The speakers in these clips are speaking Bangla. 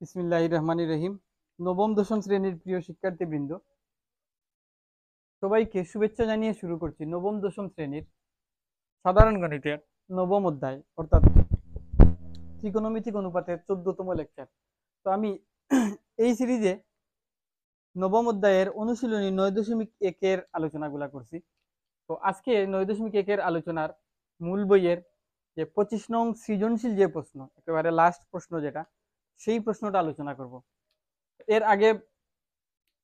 বিসমিল্লাহির রহমানির রহিম। নবম দশম শ্রেণীর প্রিয় শিক্ষার্থীবৃন্দ, সবাইকে শুভেচ্ছা জানিয়ে শুরু করছি নবম দশম শ্রেণীর সাধারণ গণিতের নবম অধ্যায় অর্থাৎ ত্রিকোণমিতিক অনুপাতের 14তম লেকচার। তো আমি এই সিরিজে নবম অধ্যায়ের অনুশীলনী 9.1-এর আলোচনাগুলা করছি। তো আজকে 9.1-এর আলোচনার মূল বইয়ের যে 25 নং সৃজনশীল যে প্রশ্ন, একেবারে লাস্ট প্রশ্ন যেটা, সেই প্রশ্নটা আলোচনা করব। এর আগে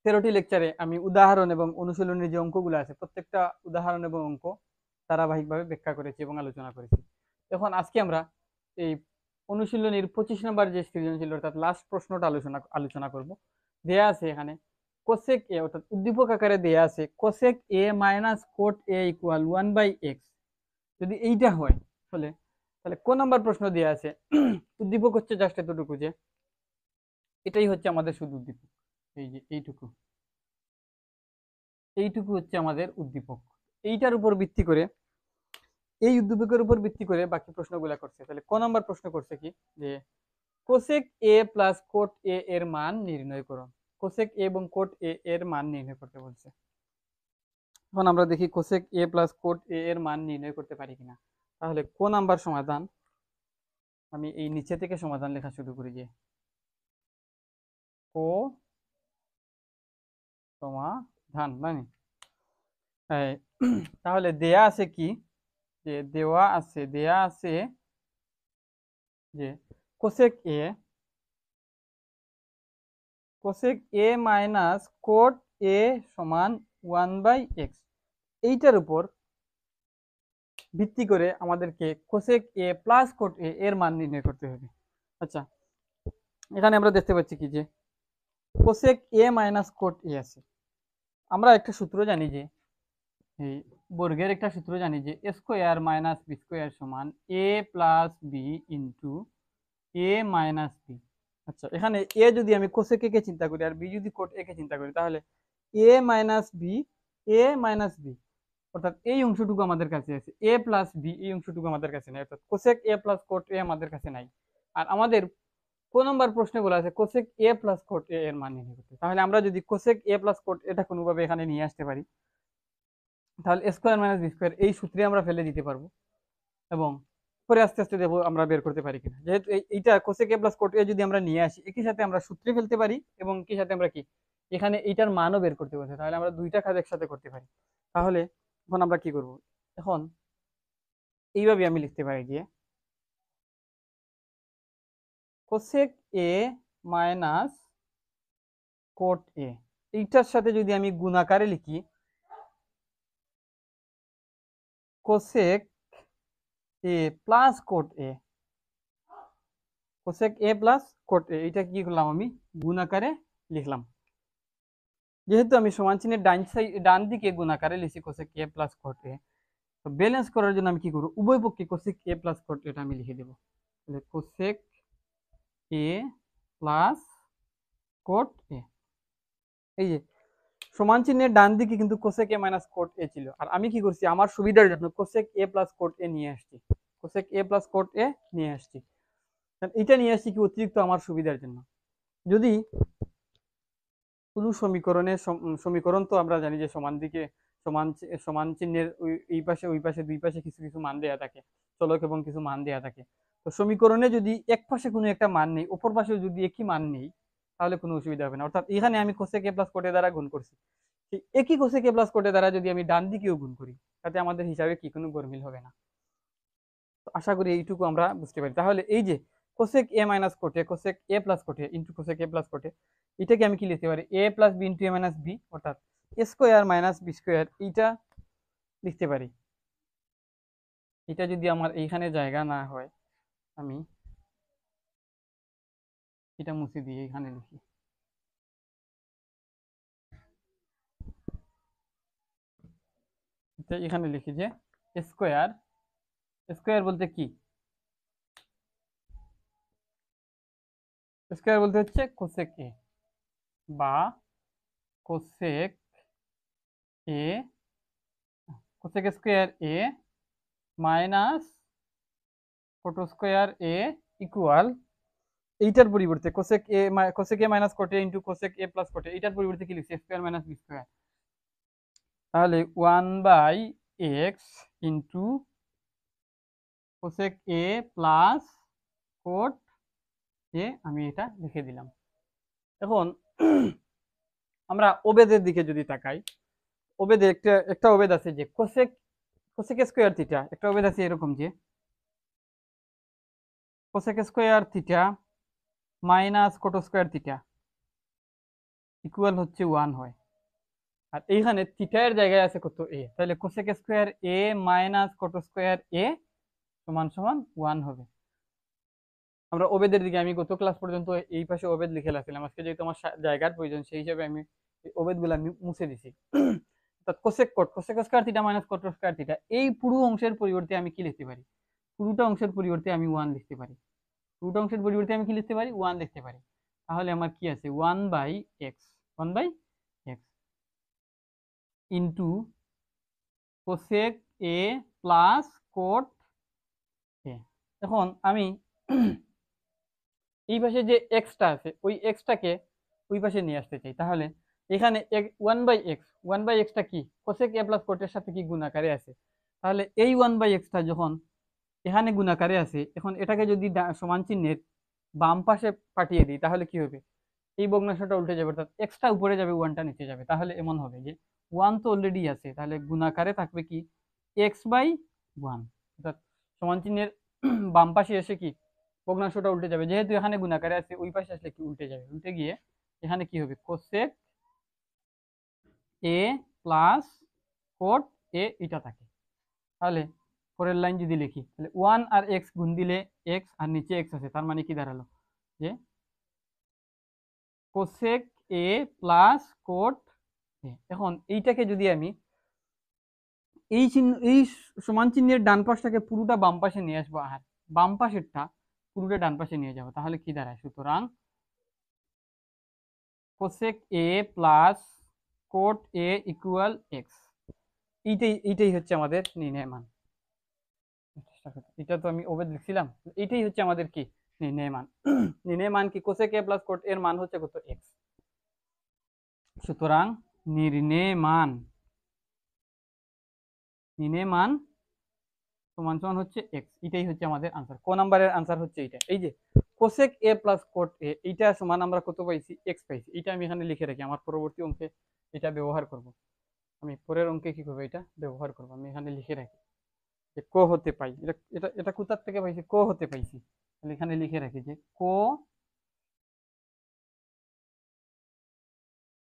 13টি লেকচারে আমি উদাহরণ এবং অনুশীলনের যে অঙ্কগুলো আছে প্রত্যেকটা উদাহরণ এবং অঙ্ক ধারাবাহিকভাবে ব্যাখ্যা করেছি এবং আলোচনা করেছি। এখন আজকে আমরা এই অনুশীলনীর 25 নম্বর যে সৃজনশীল অর্থাৎ লাস্ট প্রশ্নটা আলোচনা করব। দেয়া আছে এখানে কোসেক এ অর্থাৎ উদ্দীপক আকারে দেয়া আছে cosec A minus cot A equal 1/x। যদি এইটা হয় তাহলে কোন নাম্বার প্রশ্ন দেয়া আছে? উদ্দীপক হচ্ছে জাস্ট এতটুকু যে এটাই হচ্ছে আমাদের শুধু উদ্দীপক, এই যে এইটুকু হচ্ছে আমাদের উদ্দীপক। এইটার উপর ভিত্তি করে, এই উদ্দীপকের উপর ভিত্তি করে বাকি প্রশ্নগুলো করছে। তাহলে ক নম্বর প্রশ্ন করছে কি, যে কোসেক এ প্লাস কোট এ এর মান নির্ণয় করো। কোসেক এ এবং কোট এ এর মান নির্ণয় করতে বলছে। এখন আমরা দেখি কোসেক এ প্লাস কোট এ এর মান নির্ণয় করতে পারি কিনা। তাহলে ক নাম্বার সমাধান, আমি এই নিচে থেকে সমাধান লেখা শুরু করি, যে কো সমাধান মানে তাহলে দেয়া আছে কি, যে দেয়া আছে যে cosec A minus cot A সমান 1/x। এইটার উপর ভিত্তি করে আমাদেরকে কোসেক এ প্লাস কোট এ এর মান নির্ণয় করতে হবে। আচ্ছা, এখানে আমরা দেখতে পাচ্ছি কি, যে কোসেক এ মাইনাস কোট এ আছে। আমরা একটা সূত্র জানি, যে এই বর্গের একটা সূত্র জানি, যে এ স্কোয়ার মাইনাস বি স্কোয়ার সমান এ plus B into A minus B. আচ্ছা, এখানে এ যদি আমি কোসেক এ কে চিন্তা করি আর বি যদি কোট এ কে চিন্তা করি, তাহলে এ মাইনাস বি, এ মাইনাস বি, অর্থাৎ এই অংশটুকু আমাদের কাছে আছে, এ প্লাস বি এই অংশটুকু আমাদের কাছে নাই, অর্থাৎ কোসেক এ প্লাস কোট এ আমাদের কাছে নাই। আর আমাদের কোন নম্বর প্রশ্নে বলা আছে কোসেক এ প্লাস কোট এ এর মান নির্ণয় করতে। তাহলে আমরা যদি কোসেক এ প্লাস কোট এটা কোনোভাবে এখানে নিয়ে আসতে পারি, তাহলে এ স্কোয়ার মাইনাস বি স্কোয়ার এই সূত্রে আমরা ফেলে দিতে পারবো, এবং পরে আস্তে আস্তে দেখবো আমরা বের করতে পারি কিনা। যেহেতু এইটা কোসেক এ প্লাস কোট এ যদি আমরা নিয়ে আসি, একই সাথে আমরা সূত্রে ফেলতে পারি এবং একই সাথে আমরা কি এখানে এইটার মানও বের করতে পারি। তাহলে আমরা দুইটা কাজ একসাথে করতে পারি। তাহলে এখন আমরা কি করব, এখন এইভাবে আমি লিখতে পারি, যে cosec A minus cot A, এইটার সাথে যদি আমি গুণাকারে লিখি cosec A plus cot A, cosec A plus cot A, এটা কি করলাম, আমি গুণাকারে লিখলাম। যেহেতু আমি সমান চিহ্নের ডান দিকে গুণাকারে লিখছি কোসেক এ প্লাস কোট এ, তো ব্যালেন্স করার জন্য আমি কি করব, উভয় পক্ষে কোসেক এ প্লাস কোট এটা আমি লিখে দেবো। কোসেক এ প্লাস কোট এ, এই যে সমান চিহ্নের ডান দিকে কিন্তু কোসেক এ মাইনাস কোট এ ছিল, আর আমি কি করছি আমার সুবিধার জন্য কোসেক এ প্লাস কোট এ নিয়ে আসছি, কোসেক এ প্লাস কোট এ নিয়ে আসছি। এটা নিয়ে আসছি কি অতিরিক্ত আমার সুবিধার জন্য। যদি কোনো সমীকরণ তো আমরা জানি যে সমান দিকে সমান সমান চিহ্নের এই পাশে ওই পাশে দুই পাশে কিছু কিছু মান দেয়া থাকে, চলক এবং কিছু মান দেয়া থাকে। তো সমীকরণে যদি এক পাশে কোনো একটা মান নেই, অপর পাশে যদি একই মান নেই, তাহলে কোনো অসুবিধা হবে না। অর্থাৎ এখানে আমি কোসেক এ প্লাস কোটের দ্বারা গুণ করছি, একই কোসেক এ প্লাস কোটের দ্বারা যদি আমি ডান দিকেও গুণ করি, তাতে আমাদের হিসাবে কি কোনো গরমিল হবে না। তো আশা করি এইটুকু আমরা বুঝতে পারি। তাহলে এই যে cosec A minus cot A, cosec A plus cot A into cosec A plus cot A, এটাকে আমি কি লিখতে পারি, A plus B into A minus B, অর্থাৎ A square minus B square, এইটা লিখতে পারি। এটা যদি আমার এইখানে জায়গা না হয়, আমি এটা মুছে দিয়ে এখানে লিখি। এখানে লিখি যে স্কোয়ার, স্কোয়ার বলতে কি, স্কোয়ার বলতে হচ্ছে কোসেক এ বা cosec A, cosec square A minus cot square A equal এইটার পরিবর্তে cosec A minus cot A into cosec A plus cot A, এটার পরিবর্তে কি লিখছি, স্কোয়ার মাইনাস বি স্কোয়ার। তাহলে 1/x into cosec A plus cot A, আমি এটা লিখে দিলাম। এখন আমরা ওবেদের দিকে যদি তাকাই, ওবেদে একটা ওবেদ আছে যে কোসেক স্কোয়ার থিটা, একটা ওবেদ আছে এরকম যে cosec square theta minus cot square theta equal হচ্ছে 1 হয়। আর এইখানে থিটা এর জায়গায় আছে কত, এ, তাহলে cosec square A minus cot square এ সমান সমান 1 হবে। আমরা ওবেদের দিকে, আমি গত ক্লাস পর্যন্ত এই পাশে ওবেদ লিখে রাখছিলাম, আজকে যেহেতু আমার জায়গার প্রয়োজন সেই হিসাবে আমি ওবেদগুলো আমি মুছে দিছি। Cosec square theta minus coat square theta, এই পুরো অংশের পরিবর্তে আমি কি লিখতে পারি, পুরোটা অংশের পরিবর্তে আমি 1 লিখতে পারি, পুরোটা অংশের পরিবর্তে আমি কি লিখতে পারি, 1 লিখতে পারি। তাহলে আমার কি আছে, 1/x into cosec A plus cot A. এখন আমি এই পাশে যে এক্সটা আছে ওই এক্সটাকে ওই পাশে নিয়ে আসতে চাই। তাহলে এখানে 1/xটা কি, কোসেক এ প্লাস কোটের সাথে কি গুণাকারে আছে। তাহলে এই 1/xটা যখন এখানে গুণাকারে আছে, এখন এটাকে যদি সমান চিহ্নের বাম পাশে পাঠিয়ে দিই তাহলে কি হবে, এই ভগ্নাংশটা উল্টে যাবে, অর্থাৎ এক্সটা উপরে যাবে, 1টা নিচে যাবে। তাহলে এমন হবে যে 1 তো অলরেডি আছে, তাহলে গুণাকারে থাকবে কি x/1, অর্থাৎ সমান চিহ্নের বাম পাশে এসে কি ভগ্নাংশটা উল্টে যাবে, যেহেতু এখানে গুণাকারে আছে ওই পাশে আসলে কি উল্টে যাবে, উল্টে গিয়ে এখানে কি হবে, cosec A plus cot A এটা থাকে। তাহলে পরের লাইন যদি লিখি, তাহলে 1 আর x গুণ দিলে x, আর নিচে x আছে, তার মানে কি দাঁড়ালো যে cosec A plus cot A. এখন এইটাকে যদি আমি এই সমান চিহ্নের ডান পাশটাকে পুরোটা বাম পাশে নিয়ে আসবো, আর বাম পাশেরটা পুরোটা ডান পাশে নিয়ে যাবো, তাহলে কি দাঁড়ায়, সুতরাং cosec A plus cot A equal x. এইটাই হচ্ছে আমাদের নির্ণয় মান। এটা তো আমি ওবেদ লিখছিলাম, এইটাই হচ্ছে আমাদের কি নির্ণয় মান। নির্ণয় মান কি, কোসেক এ প্লাস কোট এর মান হচ্ছে কত, এক্স। সুতরাং নির্ণয় মান সমান সমান হচ্ছে এক্স। এটাই হচ্ছে আমাদের আনসার। ক নাম্বারের আনসার হচ্ছে এইটা। এই যে কোসেক এ প্লাস কোট এ, এইটা সমান আমরা কত পাইছি, এক্স পাইছি। এটা আমি এখানে লিখে রাখি, আমার পরবর্তী অঙ্কে এটা ব্যবহার করব। আমি পরের অঙ্কে কি করবো, এটা ব্যবহার করবো। আমি এখানে লিখে রাখি যে ক হতে পাই, এটা এটা এটা কোথার থেকে পাইছি, ক হতে পাইছি। তাহলে এখানে লিখে রাখি যে ক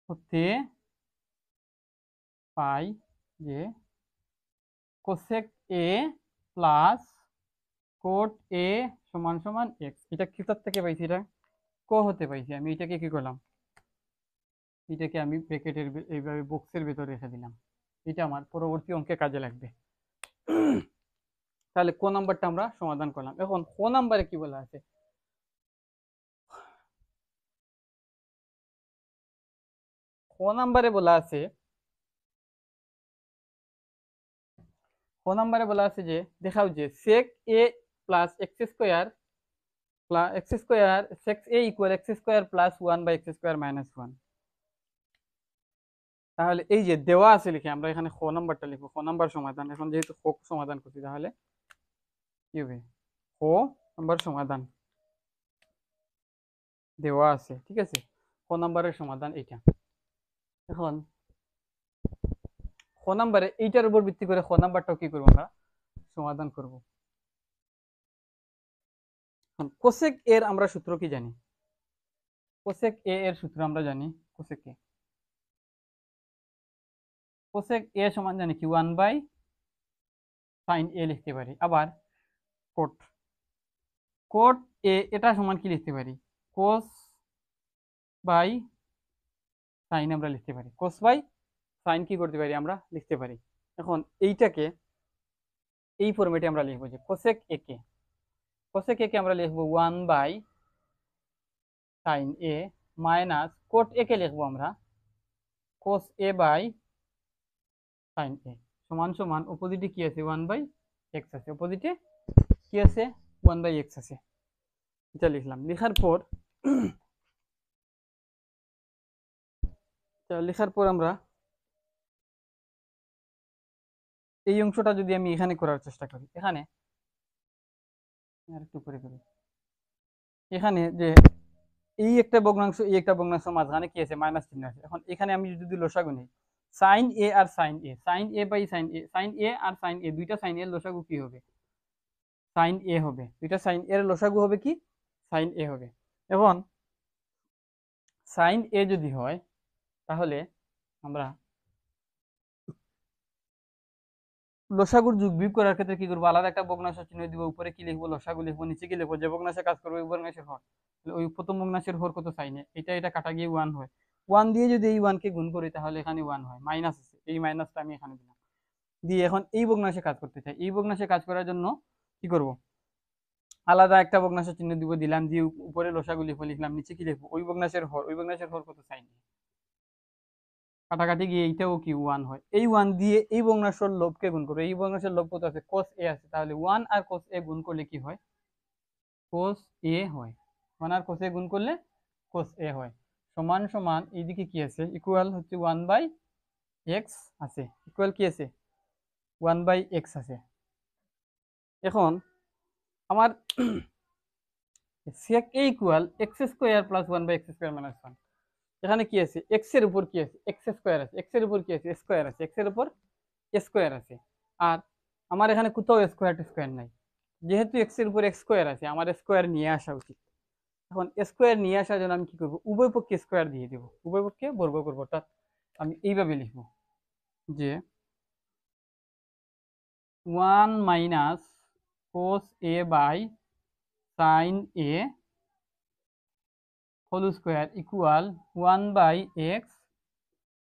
হতে পাই যে cosec A plus cot A সমান সমান এক্স। এটা কোথার থেকে পাইছি, এটা ক হতে পাইছি। আমি এটাকে কি করলাম, এটাকে আমি ব্র্যাকেটের এইভাবে বক্সের ভেতরে রেখে দিলাম। এটা আমার পরবর্তী অঙ্কে কাজে লাগবে। তাহলে ক নাম্বারটা আমরা সমাধান করলাম। এখন খ নাম্বারে কি বলা আছে, খ নাম্বারে বলা আছে, খ নাম্বারে বলা আছে যে দেখাও যে sec A plus x square sec A equal X square plus 1/x square minus 1। তাহলে এই যে দেওয়া আছে লিখে আমরা এখানে খ নাম্বারটা লিখবো, খ নাম্বার সমাধান। এখন যেহেতু খ সমাধান করছি তাহলে কি হবে, খ নাম্বার সমাধান দেওয়া আছে, ঠিক আছে। খ নাম্বারের সমাধান এইটা। এখন খ নাম্বারে এইটার উপর ভিত্তি করে খ নাম্বারটাও কি করবো, আমরা সমাধান করব। কোসেক এর আমরা সূত্র কি জানি, কোসেক এ এর সূত্র আমরা জানি, কোসেক এ সমান জানি কি 1/sin এ লিখতে পারি। আবার কোট কোট এ এটা সমান কি লিখতে পারি, কোস বাই সাইন আমরা লিখতে পারি, কোস বাই সাইন কি করতে পারি, আমরা লিখতে পারি। এখন এইটাকে এই ফরম্যাটে আমরা লিখবো যে কোসেক এ কে আমরা লিখবো 1/sin এ মাইনাস কোট এ কে লিখবো আমরা কোস এ বাই সাইন এ সমান সমান অপোজিটে কি আছে, 1/x আছে, অপোজিটে কি আছে, 1/x আছে। এটা লিখলাম, লিখার পর লেখার পর আমরা এই অংশটা যদি আমি এখানে করার চেষ্টা করি, এখানে আর একটু করে করি, এখানে যে এই একটা ভগ্নাংশ এই একটা ভগ্নাংশ মাঝখানে কি আছে, মাইনাস চিহ্ন আছে। এখন এখানে আমি যদি লসাগু নিই, সাইন এ আর sine A, sine A by sine A, sine A আর সাইন এ, দুইটা সাইন এর লসাগু কি হবে, সাইন এ হবে। দুইটা সাইন এর লসাগু হবে কি, সাইন এ হবে। এখন সাইন এ যদি হয় তাহলে আমরা লসাগুর যোগ বিয়োগ করার ক্ষেত্রে কি করবো, আলাদা একটা ভগ্নাংশ চিহ্ন দিব, উপরে কি লিখবো, লসাগু লিখবো, নিচে কি লিখবো, যে ভগ্নাংশে কাজ করবে ওই ভগ্নাংশের হর। ওই প্রথম ভগ্নাংশের হর কত, সাইনে, এটা কাটা গিয়ে 1 হয়। 1 দিয়ে যদি এই 1 কে গুণ করি তাহলে এখানে 1 হয়, মাইনাস আছে, এই মাইনাসটা আমি এখানে দিলাম। দিয়ে এখন এই ভগ্নাংশে কাজ করতে চাই, এই ভগ্নাংশে কাজ করার জন্য কি করব, আলাদা একটা ভগ্নাংশ চিহ্ন দিব, দিলাম, দিয়ে উপরে লসাগু লিখলাম, নিচে কি লিখবো, ওই ভগ্নাংশের হর, ওই ভগ্নাংশের হর কত, সাইন। কাটাকাটি গিয়ে এইটাও কি 1 হয়। এই 1 দিয়ে এই ভগ্নাংশের লবকে গুণ করবো, এই ভগ্নাংশের লব কত আছে, cos a আছে, তাহলে 1 আর cos a গুণ করলে কি হয়, cos a হয়। 1 আর cos a গুণ করলে cos a হয়। সমান সমান এইদিকে কি আছে, ইকুয়াল হচ্ছে 1/x আছে, ইকুয়াল কি আছে, 1/x আছে। এখন আমার sec a equal x square plus 1/x square minus 1। এখানে কি আছে, x এর উপর কি আছে, x স্কয়ার আছে, x এর উপর কি আছে, স্কয়ার আছে, x এর উপর স্কয়ার আছে। আর আমার এখানে কোথাও স্কয়ার নাই, যেহেতু x এর উপর x স্কয়ার আছে, আমার স্কয়ার নিয়ে আসা উচিত। এখন স্কয়ার নিয়ে আসার জন্য আমি কি করব, উভয় পক্ষে স্কয়ার দিয়ে দেব, উভয় পক্ষে বর্গ করব। অর্থাৎ আমি এইভাবে লিখব যে 1 minus cos a by sin a whole square equal 1/x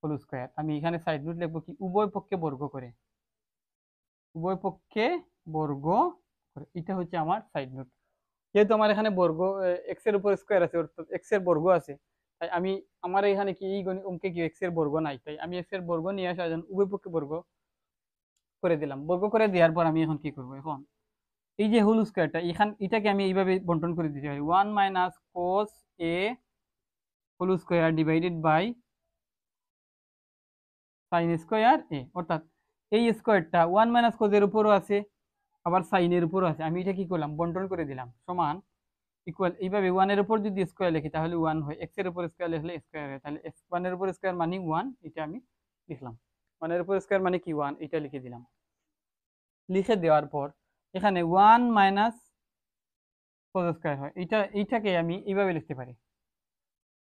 whole square. আমি এখানে সাইড নোট লিখবো কি, উভয় পক্ষে বর্গ করে, উভয় পক্ষে বর্গ করে, এটা হচ্ছে আমার সাইড নোট। যেহেতু আমার এখানে বর্গ, এক্স এর উপর স্কয়ার আছে, অর্থাৎ এক্স এর বর্গ আছে, তাই আমি আমার এখানে কি এই অঙ্কে কি এক্স এর বর্গ নাই, তাই আমি এক্স এর বর্গ নিয়ে আসার জন্য উভয় পক্ষে বর্গ করে দিলাম। বর্গ করে দেওয়ার পর আমি এখন কি করব, এখন এই যে হোল স্কয়ারটা এখান, এটাকে আমি এইভাবে বন্টন করে দিতে পারি, 1 minus cos a whole square divided by sin square a। অর্থাৎ এই স্কয়ারটা 1 মাইনাস cos এর উপরও আছে, আবার sin এর উপরও আছে, আমি এটা কি করলাম, বন্টন করে দিলাম, সমান ইকুয়াল। এইভাবে 1 এর উপর যদি স্কয়ার লিখি তাহলে 1 হয়, x এর উপর স্কয়ার লিখলে স্কয়ার হয়, তাহলে 1 এর উপর স্কয়ার মানে 1, এটা আমি লিখলাম। 1 এর উপর স্কয়ার মানে কি 1, এটা লিখে দিলাম। লিখে দেওয়ার পর এখানে 1 মাইনাস cos স্কয়ার হয়, এইটাকে আমি এইভাবে লিখতে পারি,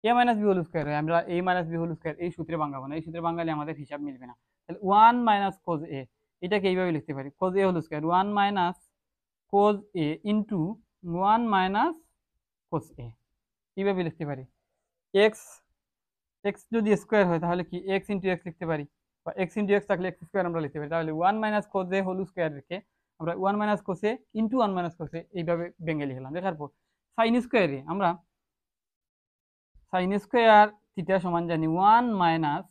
a minus b whole square হয়। আমরা a minus b whole square এই সূত্রে ভাঙাবো না, এই সূত্রে ভাঙালে আমাদের হিসাব মিলবে না। তাহলে 1 মাইনাস cos a, এটাকে এইভাবে লিখতে পারি, cos a whole square 1 minus cos a into 1 minus cos a, এইভাবে লিখতে পারি। এক্স এক্স যদি স্কোয়ার হয় তাহলে কি এক্স ইন্টু এক্স লিখতে পারি, বা এক্স ইন্টু এক্স থাকলে এক্স স্কোয়ার আমরা লিখতে পারি। তাহলে 1 minus cos a whole square রেখে আমরা 1 minus cos a into 1 minus cos a এইভাবে ভেঙে লিখলাম। লেখার পর সাইন স্কোয়ারে আমরা সাইন স্কোয়ার থিটা সমান জানি 1 মাইনাস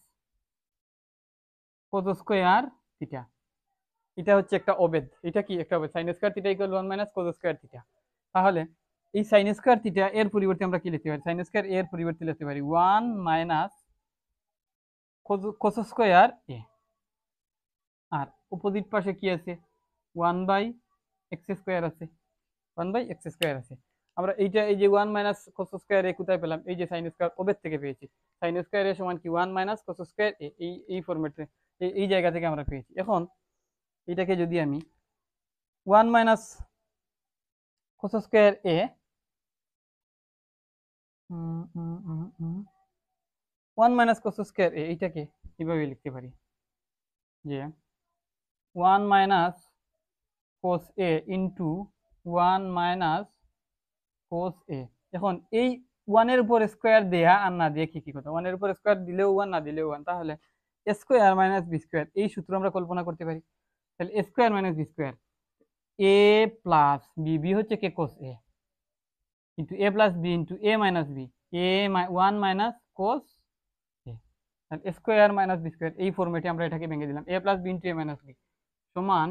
cos স্কোয়ার থিটা। এটা হচ্ছে একটা অবেদ, এটা কি একটা অবেদ, sine square theta equal 1 minus cos square theta. তাহলে এই সাইন স্কোয়ার থিটা এর পরিবর্তে আমরা কি লিখতে পারি, সাইন স্কোয়ার এর পরিবর্তে লিখতে পারি 1 মাইনাস cos স্কোয়ার এ। আর অপোজিট পাশে কি আছে, 1/x স্কোয়ার আছে, 1/x স্কোয়ার আছে। আমরা এইটা এই যে 1 মাইনাস cos স্কোয়ার এ কোথায় পেলাম, এই যে সাইন স্কোয়ার ওবের থেকে পেয়েছি। সাইন স্কোয়ার এর সমান কি 1 মাইনাস cos স্কোয়ার এ, এই ফরম্যাটে এই জায়গা থেকে আমরা পেয়েছি। এখন এটাকে যদি আমি 1 মাইনাস cos স্কোয়ার এ 1 মাইনাস cos স্কোয়ার এ, এইটাকে এইভাবে লিখতে পারি যে 1 minus cos a into 1 minus cos a। এখন এই 1 এর উপর স্কোয়ার দেয়া আর না দিয়ে কি কথা, 1 এর উপর স্কোয়ার দিলেও 1 না দিলেও 1, তাহলে স্কোয়ার মাইনাস বি স্কোয়ার, এই সূত্র আমরা কল্পনা করতে পারি। তাহলে square minus B square, a plus B, B হচ্ছে কে cos a, into a plus B into a minus B, a 1 minus cos a। তাহলে স্কোয়ার মাইনাস বি স্কোয়ার, এই ফর্মেটে আমরা এটাকে ভেঙে দিলাম, a plus B into a minus B সমান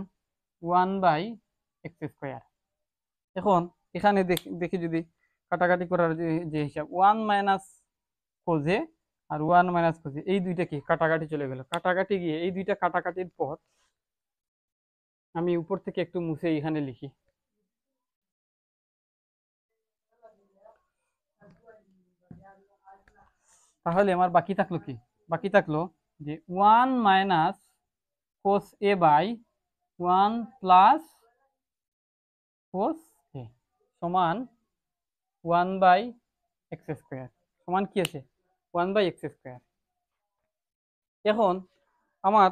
1/x স্কোয়ার। এখন এখানে দেখি যদি কাটাকাটি করার যে হিসাব, 1 মাইনাস কোজে আর 1 মাইনাস কোজে, এই দুইটা কি কাটাকাটি চলে গেল। কাটাকাটি গিয়ে এই দুইটা কাটাকাটির পর আমি উপর থেকে একটু মুছে এখানে লিখি। তাহলে আমার বাকি থাকলো কি? বাকি থাকলো যে 1 minus cos A by 1 plus cos A সমান 1 বাই এক্স স্কোয়ার, সমান কি আছে 1 বাই এক্স স্কোয়ার। এখন আমার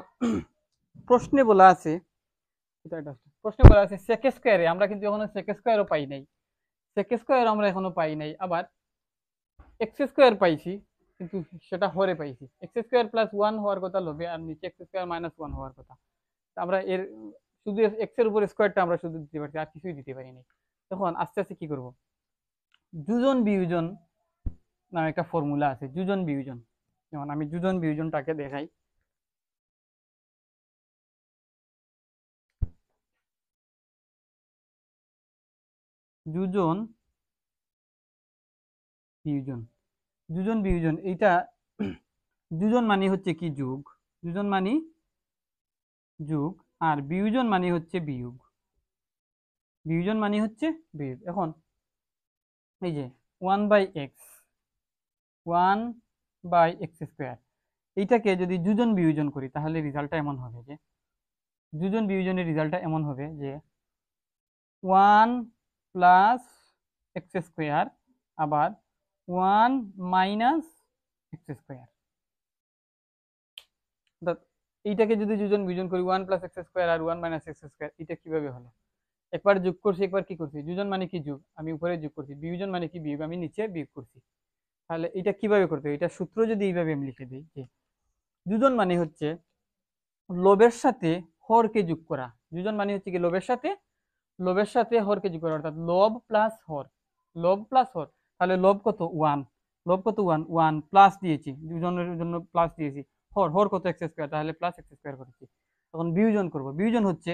প্রশ্নে বলা আছে, প্রশ্নে বলা আছে সেক স্কোয়ারে, আমরা কিন্তু এখনো সেক স্কোয়ারও পাই নাই, সেক স্কোয়ার আমরা এখনো পাই নাই। আবার এক্স স্কোয়ার পাইছি, কিন্তু সেটা হরে পাইছি। এক্স স্কোয়ার প্লাস 1 হওয়ার কথা লবে, আর নিচে এক্স স্কোয়ার মাইনাস 1 হওয়ার কথা। আমরা এর শুধু এক্স এর উপর স্কোয়ারটা আমরা শুধু দিতে পারছি, আর কিছুই দিতে পারি নাই। তখন আস্তে আস্তে কি করব, যোজন বিয়োজন নামে একটা ফর্মুলা আছে, যোজন বিয়োজন। যেমন আমি যোজন বিয়োজনটাকে দেখাই। যোজন বিয়োজন, যোজন বিয়োজন এইটা যোজন মানে হচ্ছে কি যোগ, যোজন মানে যোগ, আর বিয়োজন মানে হচ্ছে বিয়োগ, বিয়োজন মানে হচ্ছে বিয়োগ। এখন এই যে 1 by x, 1 by x square, এইটাকে যদি যোজন বিয়োজন করি তাহলে রেজাল্টটা এমন হবে যে, যোজন বিয়োজনের রেজাল্টটা এমন হবে যে 1 প্লাস এক্স স্কোয়ার আবার 1 মাইনাস এক্স স্কোয়ার। অর্থাৎ এইটাকে যদি যোজন বিয়োজন করি 1 প্লাস এক্স স্কোয়ার আর 1 মাইনাস এক্স স্কোয়ার, এটা কিভাবে হলো? একবার যোগ করছি, একবার কি করছি, যোজন মানে কি যোগ, আমি উপরে যোগ করছি, বিয়োজন মানে কি বিয়োগ, আমি নিচে বিয়োগ করছি। তাহলে এটা কিভাবে করতে হবে, এটা সূত্র যদি এইভাবে আমি লিখে দিই যে যোজন মানে হচ্ছে লবের সাথে হরকে যোগ করা। যোজন মানে হচ্ছে কি লবের সাথে হরকে যোগ করা, অর্থাৎ লব প্লাস হর, লব প্লাস হর। তাহলে লব কত 1, লব কত 1, 1 প্লাস দিয়েছি, যোজনের জন্য প্লাস দিয়েছি, হর হর কত এক্স স্কোয়ার, তাহলে প্লাস এক্স স্কোয়ার করেছি। তখন বিয়োজন করব, বিয়োজন হচ্ছে,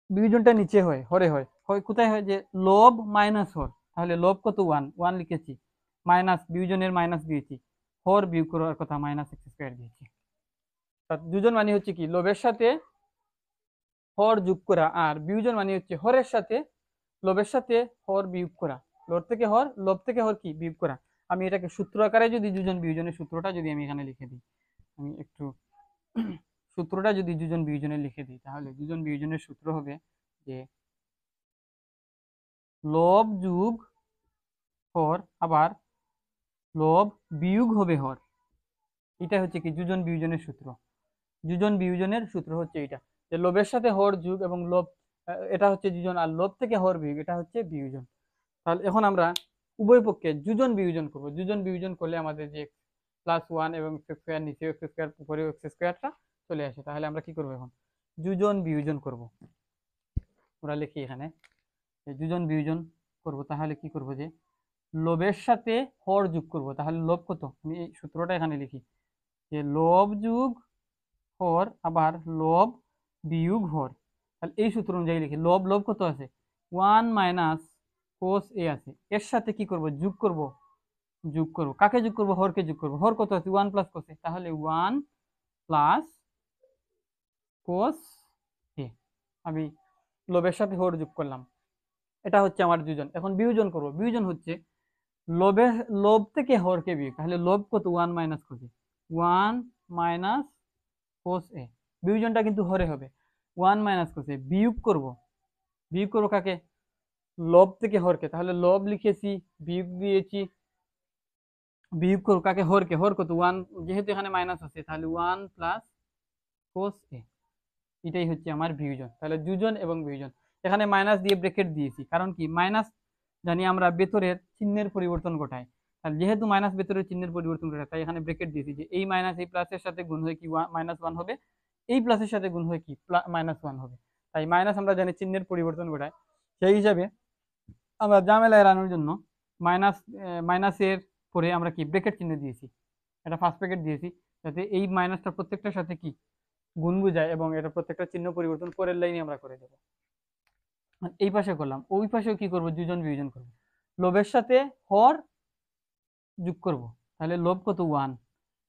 বিয়োজনটা নিচে হয় হরে হয়, কোথায় হয় যে লব মাইনাস হর, তাহলে লব কত 1, 1 লিখেছি, মাইনাস বিয়োজনের মাইনাস দিয়েছি, হর বিয়োগ করার কথা মাইনাস এক্স স্কোয়ার দিয়েছি। যোজন মানে হচ্ছে কি লবের সাথে হর যোগ করা, আর বিয়োজন মানে হচ্ছে হরের সাথে লবের সাথে হর বিয়োগ করা, লব থেকে হর, লব থেকে হর কি বিয়োগ করা। আমি এটাকে সূত্র আকারে যদি যোজন বিয়োজনের সূত্রটা যদি আমি এখানে লিখে দিই, আমি একটু সূত্রটা যদি যোজন বিয়োজনে লিখে দিই, তাহলে যোজন বিয়োজনের সূত্র হবে যে লব যোগ হর আবার লব বিয়োগ হবে হর। এটা হচ্ছে কি যোজন বিয়োজনের সূত্র। যোজন বিয়োজনের সূত্র হচ্ছে এটা, যে লবের সাথে হর যোগ এবং লব, এটা হচ্ছে যোজন, আর লব থেকে হর বিয়োগ এটা হচ্ছে বিয়োজন। তাহলে এখন আমরা উভয় পক্ষে যোজন বিয়োজন করব। যোজন বিয়োজন করলে আমাদের যে প্লাস 1 এবং এক্স স্কোয়ার, নিচে এক্স স্কোয়ার, উপরে এক্স স্কোয়ারটা চলে আসে। তাহলে আমরা কি করব, এখন যোজন বিয়োজন করব। আমরা লিখি এখানে যোজন বিয়োজন করব, তাহলে কি করব যে লবের সাথে হর যোগ করব। তাহলে লব কত, আমি এই সূত্রটা এখানে লিখি যে লব যোগ হর আবার লব বিয়োগ হর। তাহলে এই সূত্র অনুযায়ী লিখি, লব লব কত আছে 1 মাইনাস কোস এ আছে, এর সাথে কি করব যোগ করব, যোগ করব কাকে যোগ করব, হরকে যোগ করব। হর কত আছে 1 প্লাস কোস এ, তাহলে 1 প্লাস কোস এ, আমি লবের সাথে হর যোগ করলাম, এটা হচ্ছে আমার যোজন। এখন বিয়োজন করব, বিয়োজন হচ্ছে লবে লব থেকে হরকে বিয়োগ, তাহলে লব কত 1 মাইনাস কোস এ, 1 মাইনাস কোস এ, বিয়োজনটা কিন্তু হরে হবে, 1 মাইনাস কোস এ, বিয়োগ করব, বিয়োগ করব কাকে, লব থেকে হরকে, তাহলে লব লিখেছি, বিয়োগ দিয়েছি, বিয়োগ করব কাকে, হরকে, হর কত 1, যেহেতু এখানে মাইনাস আছে তাহলে 1 প্লাস কোস এ, এটাই হচ্ছে আমার বিয়োজন। তাহলে যোজন এবং বিয়োজন, এখানে মাইনাস দিয়ে ব্র্যাকেট দিয়েছি, কারণ কি মাইনাস জানি আমরা ভেতরের চিহ্নের পরিবর্তন ঘটায়, তাহলে যেহেতু মাইনাস ভেতরের চিহ্নের পরিবর্তন ঘটায়, তাই এখানে ব্র্যাকেট দিয়েছি যে এই মাইনাস এই প্লাসের সাথে গুণ হয়ে কি মাইনাস 1 হবে, এই প্লাসের সাথে গুণ হয়ে কি মাইনাস 1 হবে। তাই মাইনাস আমরা জানি চিহ্নের পরিবর্তন ঘটায়, সেই হিসাবে আমরা ঝামেলা এড়ানোর জন্য মাইনাসের পরে আমরা কি ব্র্যাকেট চিহ্ন দিয়েছি, এটা ফার্স্ট ব্র্যাকেট দিয়েছি, যাতে এই মাইনাসটা প্রত্যেকটার সাথে কি গুণ বুঝায়, এবং এটা প্রত্যেকটা চিহ্ন পরিবর্তন পরের লাইনে আমরা করে দেবো। এই পাশে করলাম, ওই পাশেও কি করব, যোজন বিয়োজন করব। লবের সাথে হর যোগ করব, তাহলে লব কত 1,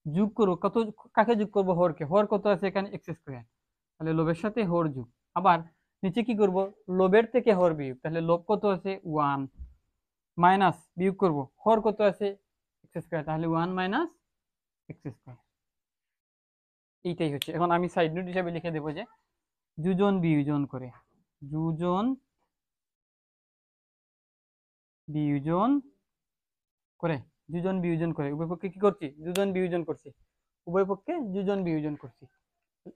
যোগ করব কত, কাকে যোগ করব, হরকে, হর কত আছে এখানে এক্স স্কোয়ার, তাহলে লবের সাথে হর যোগ। আবার নিচে কি করব, লবের থেকে হর বিয়োগ, তাহলে লব কত আছে 1, মাইনাস বিয়োগ করব, হর কত আছে এক্স স্কোয়ার, তাহলে 1 মাইনাস এক্স স্কোয়ার। এইটাই হচ্ছে। এখন আমি সাইড নোট হিসাবে লিখে দেবো যে যোজন বিয়োজন করে, যোজন বিয়োজন করে, যোজন বিয়োজন করে উভয় পক্ষে কি করছি, যোজন বিয়োজন করছি, উভয় পক্ষে যোজন বিয়োজন করছি।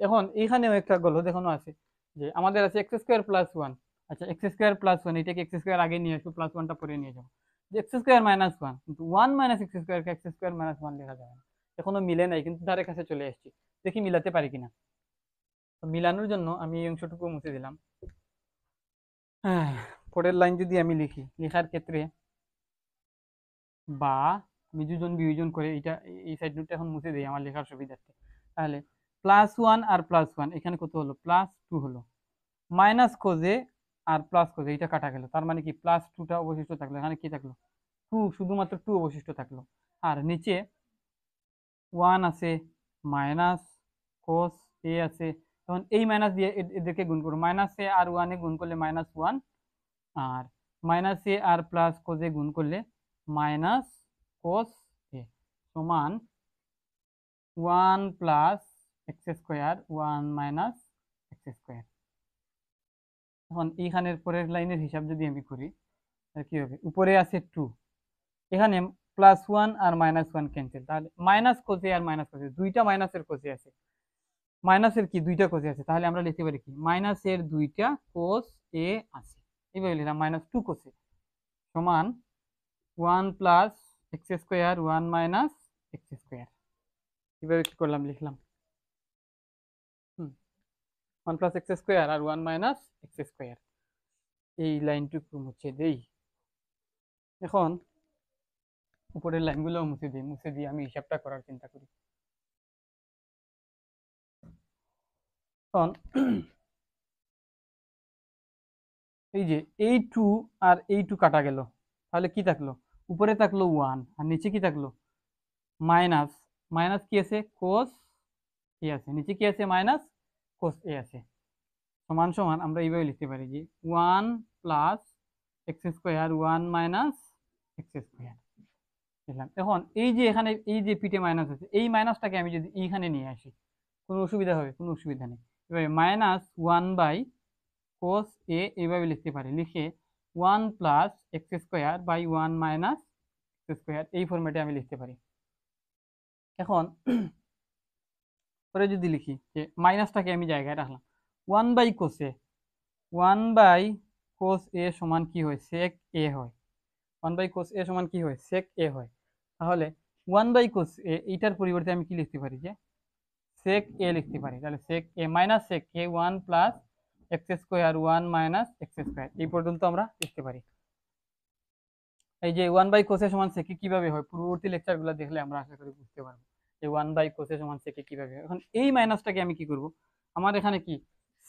এখন এইখানেও একটা গল্প দেখানো আছে যে আমাদের আছে এক্স স্কোয়ার প্লাস 1। আচ্ছা, এক্স স্কোয়ার প্লাস 1, এটাকে এক্স স্কোয়ার আগে নিয়ে আসবো, প্লাস 1টা পরে নিয়ে যাবো, যে এক্স স্কোয়ার মাইনাস 1, কিন্তু 1 মাইনাস এক্স স্কোয়ারকে এক্স স্কোয়ার মাইনাস 1 লেখা যাবে না। এখনো মিলে নাই, কিন্তু ধারে কাছে চলে এসেছি, দেখি মিলাতে পারি কিনা। তো মিলানোর জন্য আমি এই অংশটুকু মুছে দিলাম। হ্যাঁ, পরের লাইন যদি আমি লিখি, লেখার ক্ষেত্রে বা আমি যোজন বিয়োজন করে এটা, এই সাইড নোটটা এখন মুছে দিই আমার লেখার সুবিধার্থে। তাহলে প্লাস 1 আর প্লাস 1 এখানে কত হলো, প্লাস 2 হলো, মাইনাস কোজে আর প্লাস কোজে এটা কাটা গেল, তার মানে কি প্লাস 2টা অবশিষ্ট থাকলো, এখানে কি থাকলো 2, শুধুমাত্র 2 অবশিষ্ট থাকলো। আর নিচে 1 আছে, মাইনাস কোস এ আছে, তখন এই মাইনাস দিয়ে এদেরকে গুণ করো, মাইনাস এ আর 1 এ গুণ করলে মাইনাস 1, আর মাইনাস এ আর প্লাস কোজে গুণ করলে মাইনাস কোস এ সমান 1 plus x square 1 minus x square. এখন এইখানের পরের লাইনের হিসাব যদি আমি করি, তাহলে কি হবে, উপরে আছে 2, এখানে প্লাস 1 আর মাইনাস 1 ক্যান্সেল, তাহলে মাইনাস কোসে আর মাইনাস কোসে, দুইটা মাইনাসের কোসে আছে, মাইনাসের কি দুইটা কোসে আছে, তাহলে আমরা লিখতে পারি কি মাইনাসের দুইটা কোস এ আছে, এইভাবে লিখলাম মাইনাস 2 কোসে সমান 1 plus x square 1 minus x square. এইভাবে কি করলাম, লিখলাম 1 প্লাস এক্স স্কোয়ার আর 1 মাইনাস এক্স স্কোয়ার। এই লাইনটুকু মুছে দেই। এখন উপরের লাইনগুলো মুছে দিই, মুছে দিয়ে আমি হিসাবটা করার চিন্তা করি। এখন এই যে এই 2 আর এই 2 কাটা গেল, তাহলে কি থাকলো, উপরে থাকলো 1 আর নিচে কি থাকলো মাইনাস, মাইনাস কি আছে কোস এ আছে, নিচে কি আছে মাইনাস কোস এ আছে, সমান সমান আমরা এইভাবে লিখতে পারি যে 1 plus x square 1 minus x square লিখলাম। এখন এই যে এখানে এই যে পিঠে মাইনাস আছে, এই মাইনাসটাকে আমি যদি এইখানে নিয়ে আসি, কোনো অসুবিধা হবে, কোনো অসুবিধা নেই। এবারে মাইনাস 1 বাই কোস এ এইভাবে লিখতে পারি, লিখে 1 plus x square by 1 minus x square, এই ফরম্যাটে আমি লিখতে পারি। এখন পরে যদি লিখি যে মাইনাসটাকে আমি জায়গায় রাখলাম, 1 by Kose, 1 by cos A সমান কি হয়, সেক এ হয়, 1 বাই কোস এ সমান কি হয়, সেক এ হয়। তাহলে 1 বাই কোস এ এইটার পরিবর্তে আমি কি লিখতে পারি, যে সেক এ লিখতে পারি, তাহলে সেক এ মাইনাস সেক এ 1 plus x square 1 minus x square, এই পর্যন্ত আমরা লিখতে পারি। এই যে 1 বাই কোসে সমান সেকে কিভাবে হয়, পূর্ববর্তী লেকচারগুলো দেখলে আমরা আশা করি বুঝতে পারবো যে 1 বাই কোসে সমান সেকে কিভাবে হয়। এখন এই মাইনাসটাকে আমি কি করব, আমার এখানে কি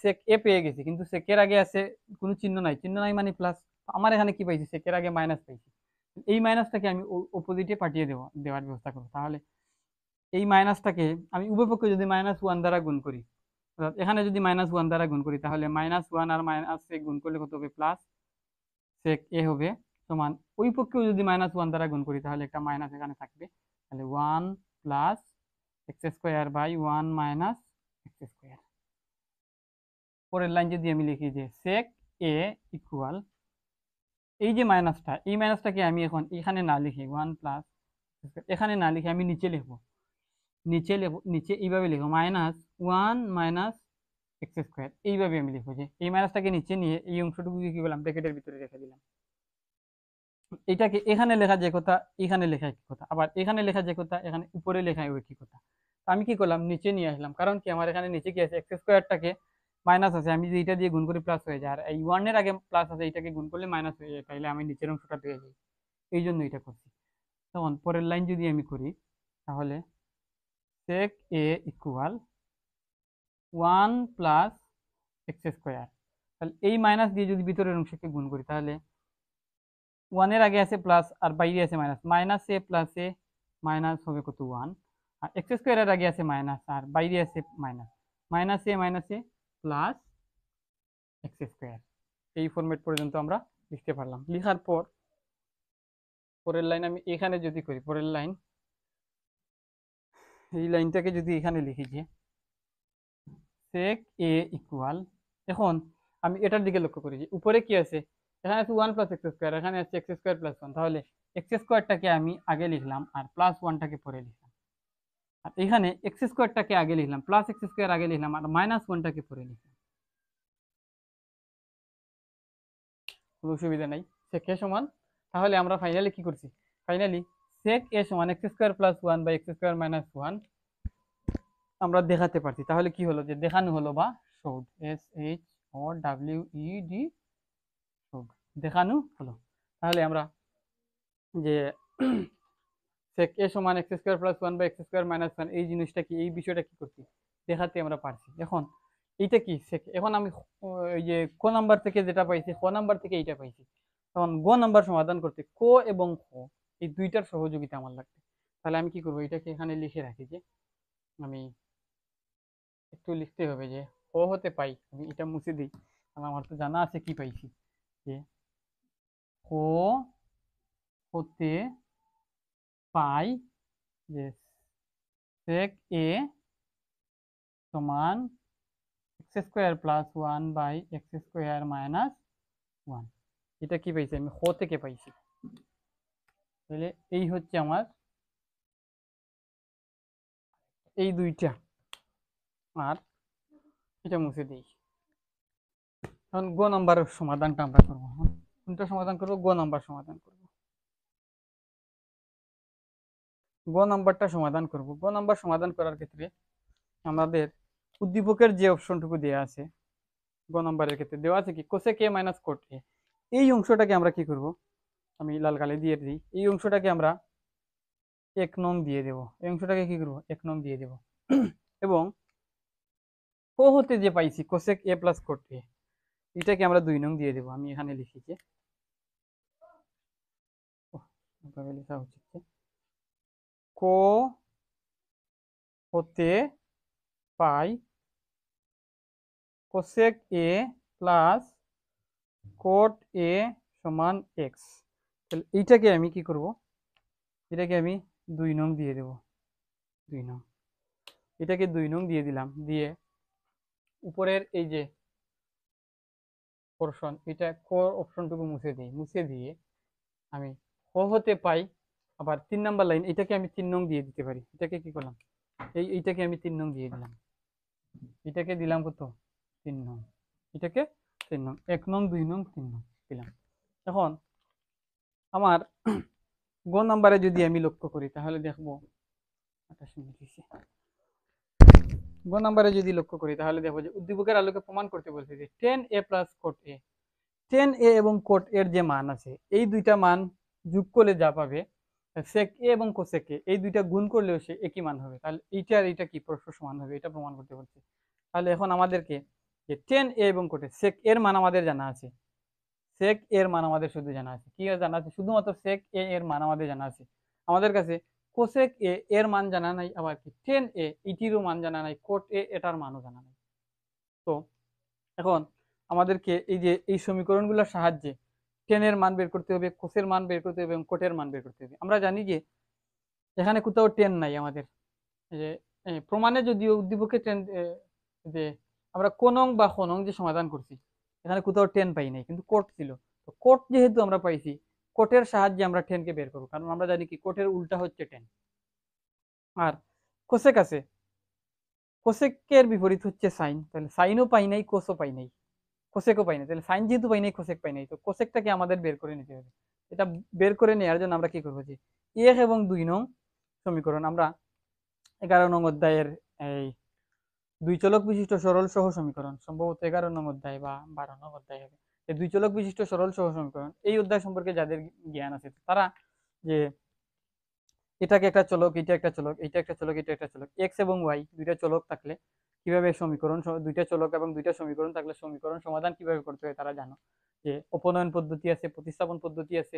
সেক এ পেয়ে গেছি, কিন্তু সেকের আগে আছে কোনো চিহ্ন নাই, চিহ্ন নাই মানে প্লাস, আমার এখানে কি পাইছি, সেকের আগে মাইনাস পাইছি, এই মাইনাসটাকে আমি অপোজিটে পাঠিয়ে দেওয়ার ব্যবস্থা করবো। তাহলে এই মাইনাসটাকে আমি উভয়পক্ষে যদি -1 দ্বারা গুণ করি, অর্থাৎ এখানে যদি -1 দ্বারা গুণ করি, তাহলে -1 আর মাইনাস এ গুণ করলে কত হবে, প্লাস সেক এ হবে সমান, ওই পক্ষেও যদি -1 দ্বারা গুণ করি তাহলে একটা মাইনাস এখানে থাকবে, তাহলে 1 plus x square by 1 minus x square. পরের লাইন যদি আমি লিখি যে সেক এ ইকুয়াল, এই যে মাইনাসটা, এই মাইনাসটাকে আমি এখন এখানে না লিখি 1 প্লাস, এখানে না লিখে আমি নিচে লিখবো, নিচে এইভাবে লিখবো -1 মাইনাস এক্স স্কোয়ার, এইভাবে আমি লিখবো, যে এই মাইনাসটাকে নিচে নিয়ে এই অংশটুকু কি করলাম, ব্র্যাকেটের ভিতরে রেখে দিলাম। এটাকে এখানে লেখা যে কথা এখানে লেখা একই কথা, আবার এখানে লেখা যে কথা এখানে উপরে লেখা একই কথা। আমি কি করলাম, নিচে নিয়ে আসলাম, কারণ কি আমার এখানে নিচে কি আছে, এক্স স্কোয়ারটাকে মাইনাস আছে, আমি যদি এটা দিয়ে গুণ করি প্লাস হয়ে যায়, আর এই 1 এর আগে প্লাস আছে, এটাকে গুণ করলে মাইনাস হয়ে যায়, তাইলে আমি নিচের অংশটা পেয়ে যাই, এই জন্য এটা করছি। তখন পরের লাইন যদি আমি করি, তাহলে sec a equal 1 plus x square, তাহলে এই মাইনাস দিয়ে যদি ভিতরের অংশকে গুণ করি, তাহলে ওয়ানের আগে আছে প্লাস আর বাইরে আছে মাইনাস, মাইনাস এ প্লাস এ মাইনাস হবে কত 1, আর এক্স স্কোয়ারের আগে আছে মাইনাস আর বাইরে আছে মাইনাস, মাইনাস এ প্লাস এক্স স্কোয়ার। এই ফরম্যাট পর্যন্ত আমরা লিখতে পারলাম। লিখার পর পরের লাইন আমি এখানে যদি করি, পরের লাইন এই লাইনটাকে যদি এখানে লিখি যে sec a ইকুয়াল, এখন আমি এটার দিকে লক্ষ্য করি যে উপরে কি আছে, এখানে আছে 1 প্লাস এক্স স্কোয়ার, এখানে আছে এক্স স্কোয়ার প্লাস 1, তাহলে এক্স স্কোয়ারটাকে আমি আগে লিখলাম আর প্লাস 1টাকে পরে লিখলাম, আর এখানে এক্স স্কোয়ারটাকে আগে লিখলাম, প্লাস এক্স স্কোয়ার আগে লিখলাম আর মাইনাস 1টাকে পরে লিখলাম। কোনো অসুবিধা নাই, sec a সমান, তাহলে আমরা ফাইনালি কি করছি, ফাইনালি sec a সমান x square plus 1 by x square minus 1 আমরা দেখাতে পারছি। তাহলে কি হলো, যে দেখানো হলো বা শোড, SHOWED, শোড, দেখানো হলো। তাহলে আমরা যে sec a সমান x square plus 1 by x square minus 1 এই জিনিসটা কি, এই বিষয়টা কি করছি, দেখাতে আমরা পারছি। এখন এইটা কি sec, এখন আমি ওই যে ক নাম্বার থেকে যেটা পাইছি, ক নাম্বার থেকে এইটা পাইছি, তখন গ নাম্বার সমাধান করতে ক এবং খ এই দুইটার সহযোগিতা আমার লাগবে। তাহলে আমি কি করবো, এটাকে এখানে লিখে রাখি যে আমি একটু লিখতে হবে যে ক হতে পাই, আমি এটা মুছে দিই কারণ আমার তো জানা আছে কি পাইছি, যে ক হতে পাই যে sec a সমান x square plus 1 by x square minus 1, এটা কি পাইছি আমি ক থেকে পাইছি। তাহলে এই হচ্ছে আমার এই দুইটা, আর এটা মুছে দিই। এখন গ নাম্বারের সমাধানটা আমরা করবো, কোনটা সমাধান করবো, গ নাম্বার সমাধান করবো, গ নাম্বারটা সমাধান করব। গ নাম্বার সমাধান করার ক্ষেত্রে আমাদের উদ্দীপকের যে অপশনটুকু দেওয়া আছে, গ নাম্বারের ক্ষেত্রে দেওয়া আছে কি কোসেক এ মাইনাস কোট এ, এই অংশটাকে আমরা কি করব, আমি লাল কালি দিয়ে দিই, এই অংশটাকে আমরা 1 নং দিয়ে দেব, এই অংশটাকে কি করব 1 নং দিয়ে দেব এবং ক হতে যে পাইছি কোসেক এ প্লাস কোট এ, এটাকে আমরা 2 নং দিয়ে দেব। আমি এখানে লিখি যে লেখা উচিত ক হতে পাই cosec A plus cot A সমান এক্স। তাহলে এইটাকে আমি কি করব, এটাকে আমি 2 নং দিয়ে দেব, 2 নং, এটাকে 2 নং দিয়ে দিলাম, দিয়ে উপরের এই যে পোর্শন, এটা ক অপশনটুকু মুছে দিই, মুছে দিয়ে আমি ক হতে পাই, আবার 3 নাম্বার লাইন, এটাকে আমি 3 নং দিয়ে দিতে পারি, এটাকে কি করলাম এইটাকে আমি 3 নং দিয়ে দিলাম, এটাকে দিলাম কত 3 নং, এটাকে 3 নং, 1 নং 2 নং 3 নং দিলাম। এখন আমার গ নাম্বারে যদি আমি লক্ষ্য করি তাহলে দেখবো, গ নাম্বারে যদি লক্ষ্য করি তাহলে দেখবো যে উদ্দীপকের আলোকে প্রমাণ করতে বলছে যে টেন এ প্লাস কোট এ, টেন এ এবং কোট এর যে মান আছে এই দুইটা মান যোগ করলে যা পাবে, সেক এ এবং কোসেক এ এই দুইটা গুণ করলেও সে একই মান হবে, তাহলে এইটা আর এইটা কি পরস্পর সমান হবে, এটা প্রমাণ করতে বলছে। তাহলে এখন আমাদেরকে যে টেন এ এবং কোট এ, সেক এর মান আমাদের জানা আছে, সেক এর মান আমাদের শুধু জানা আছে, কি জানা আছে, শুধুমাত্র সেক এ এর মান আমাদের জানা আছে, আমাদের কাছে কোসেক এ এর মান জানা নাই, আবার কি টেন এ ইটিরও মান জানা নাই, কোট এ এটার মানও জানা নাই। তো এখন আমাদেরকে এই যে এই সমীকরণগুলোর সাহায্যে টেনের মান বের করতে হবে, কোসের মান বের করতে হবে এবং কোটের মান বের করতে হবে। আমরা জানি যে এখানে কোথাও টেন নাই আমাদের, যে প্রমাণে যদিও উদ্দীপকে টেন, যে আমরা কোনং বা খনং যে সমাধান করছি এখানে কোথাও টেন পাই নাই, কিন্তু কোট ছিল, তো কোট যেহেতু আমরা পাইছি, কোটের সাহায্যে আমরা টেনকে বের করবো, কারণ আমরা জানি কি কোটের উল্টা হচ্ছে টেন। আর কোসেক আছে, কোসেকের বিপরীত হচ্ছে সাইন, তাহলে সাইনও পাই নাই কোসও পাই নাই, কোসেকও পাই নাই, তাহলে সাইন যেহেতু পাই নাই কোসেক পাই নাই, তো কোসেকটাকে আমাদের বের করে নিতে হবে। এটা বের করে নেওয়ার জন্য আমরা কি করবো, যে 1 এবং 2 নং সমীকরণ আমরা 11 নং অধ্যায়ের এই দুই চলক বিশিষ্ট সরল সহ সমীকরণ, সম্ভবত 11 নং অধ্যায় বা 12 নং অধ্যায় হবে, এই দুই চলক বিশিষ্ট সরল সহ সমীকরণ এই অধ্যায় সম্পর্কে যাদের জ্ঞান আছে তারা যে এটাকে একটা চলক, এটা একটা চলক, এটা একটা চলক, এটা একটা চলক, এক্স এবং ওয়াই দুইটা চলক থাকলে কিভাবে সমীকরণ দুইটা চলক এবং দুইটা সমীকরণ থাকলে সমীকরণ সমাধান কিভাবে করতে হয় তারা জানো, যে উপনয়ন পদ্ধতি আছে, প্রতিস্থাপন পদ্ধতি আছে,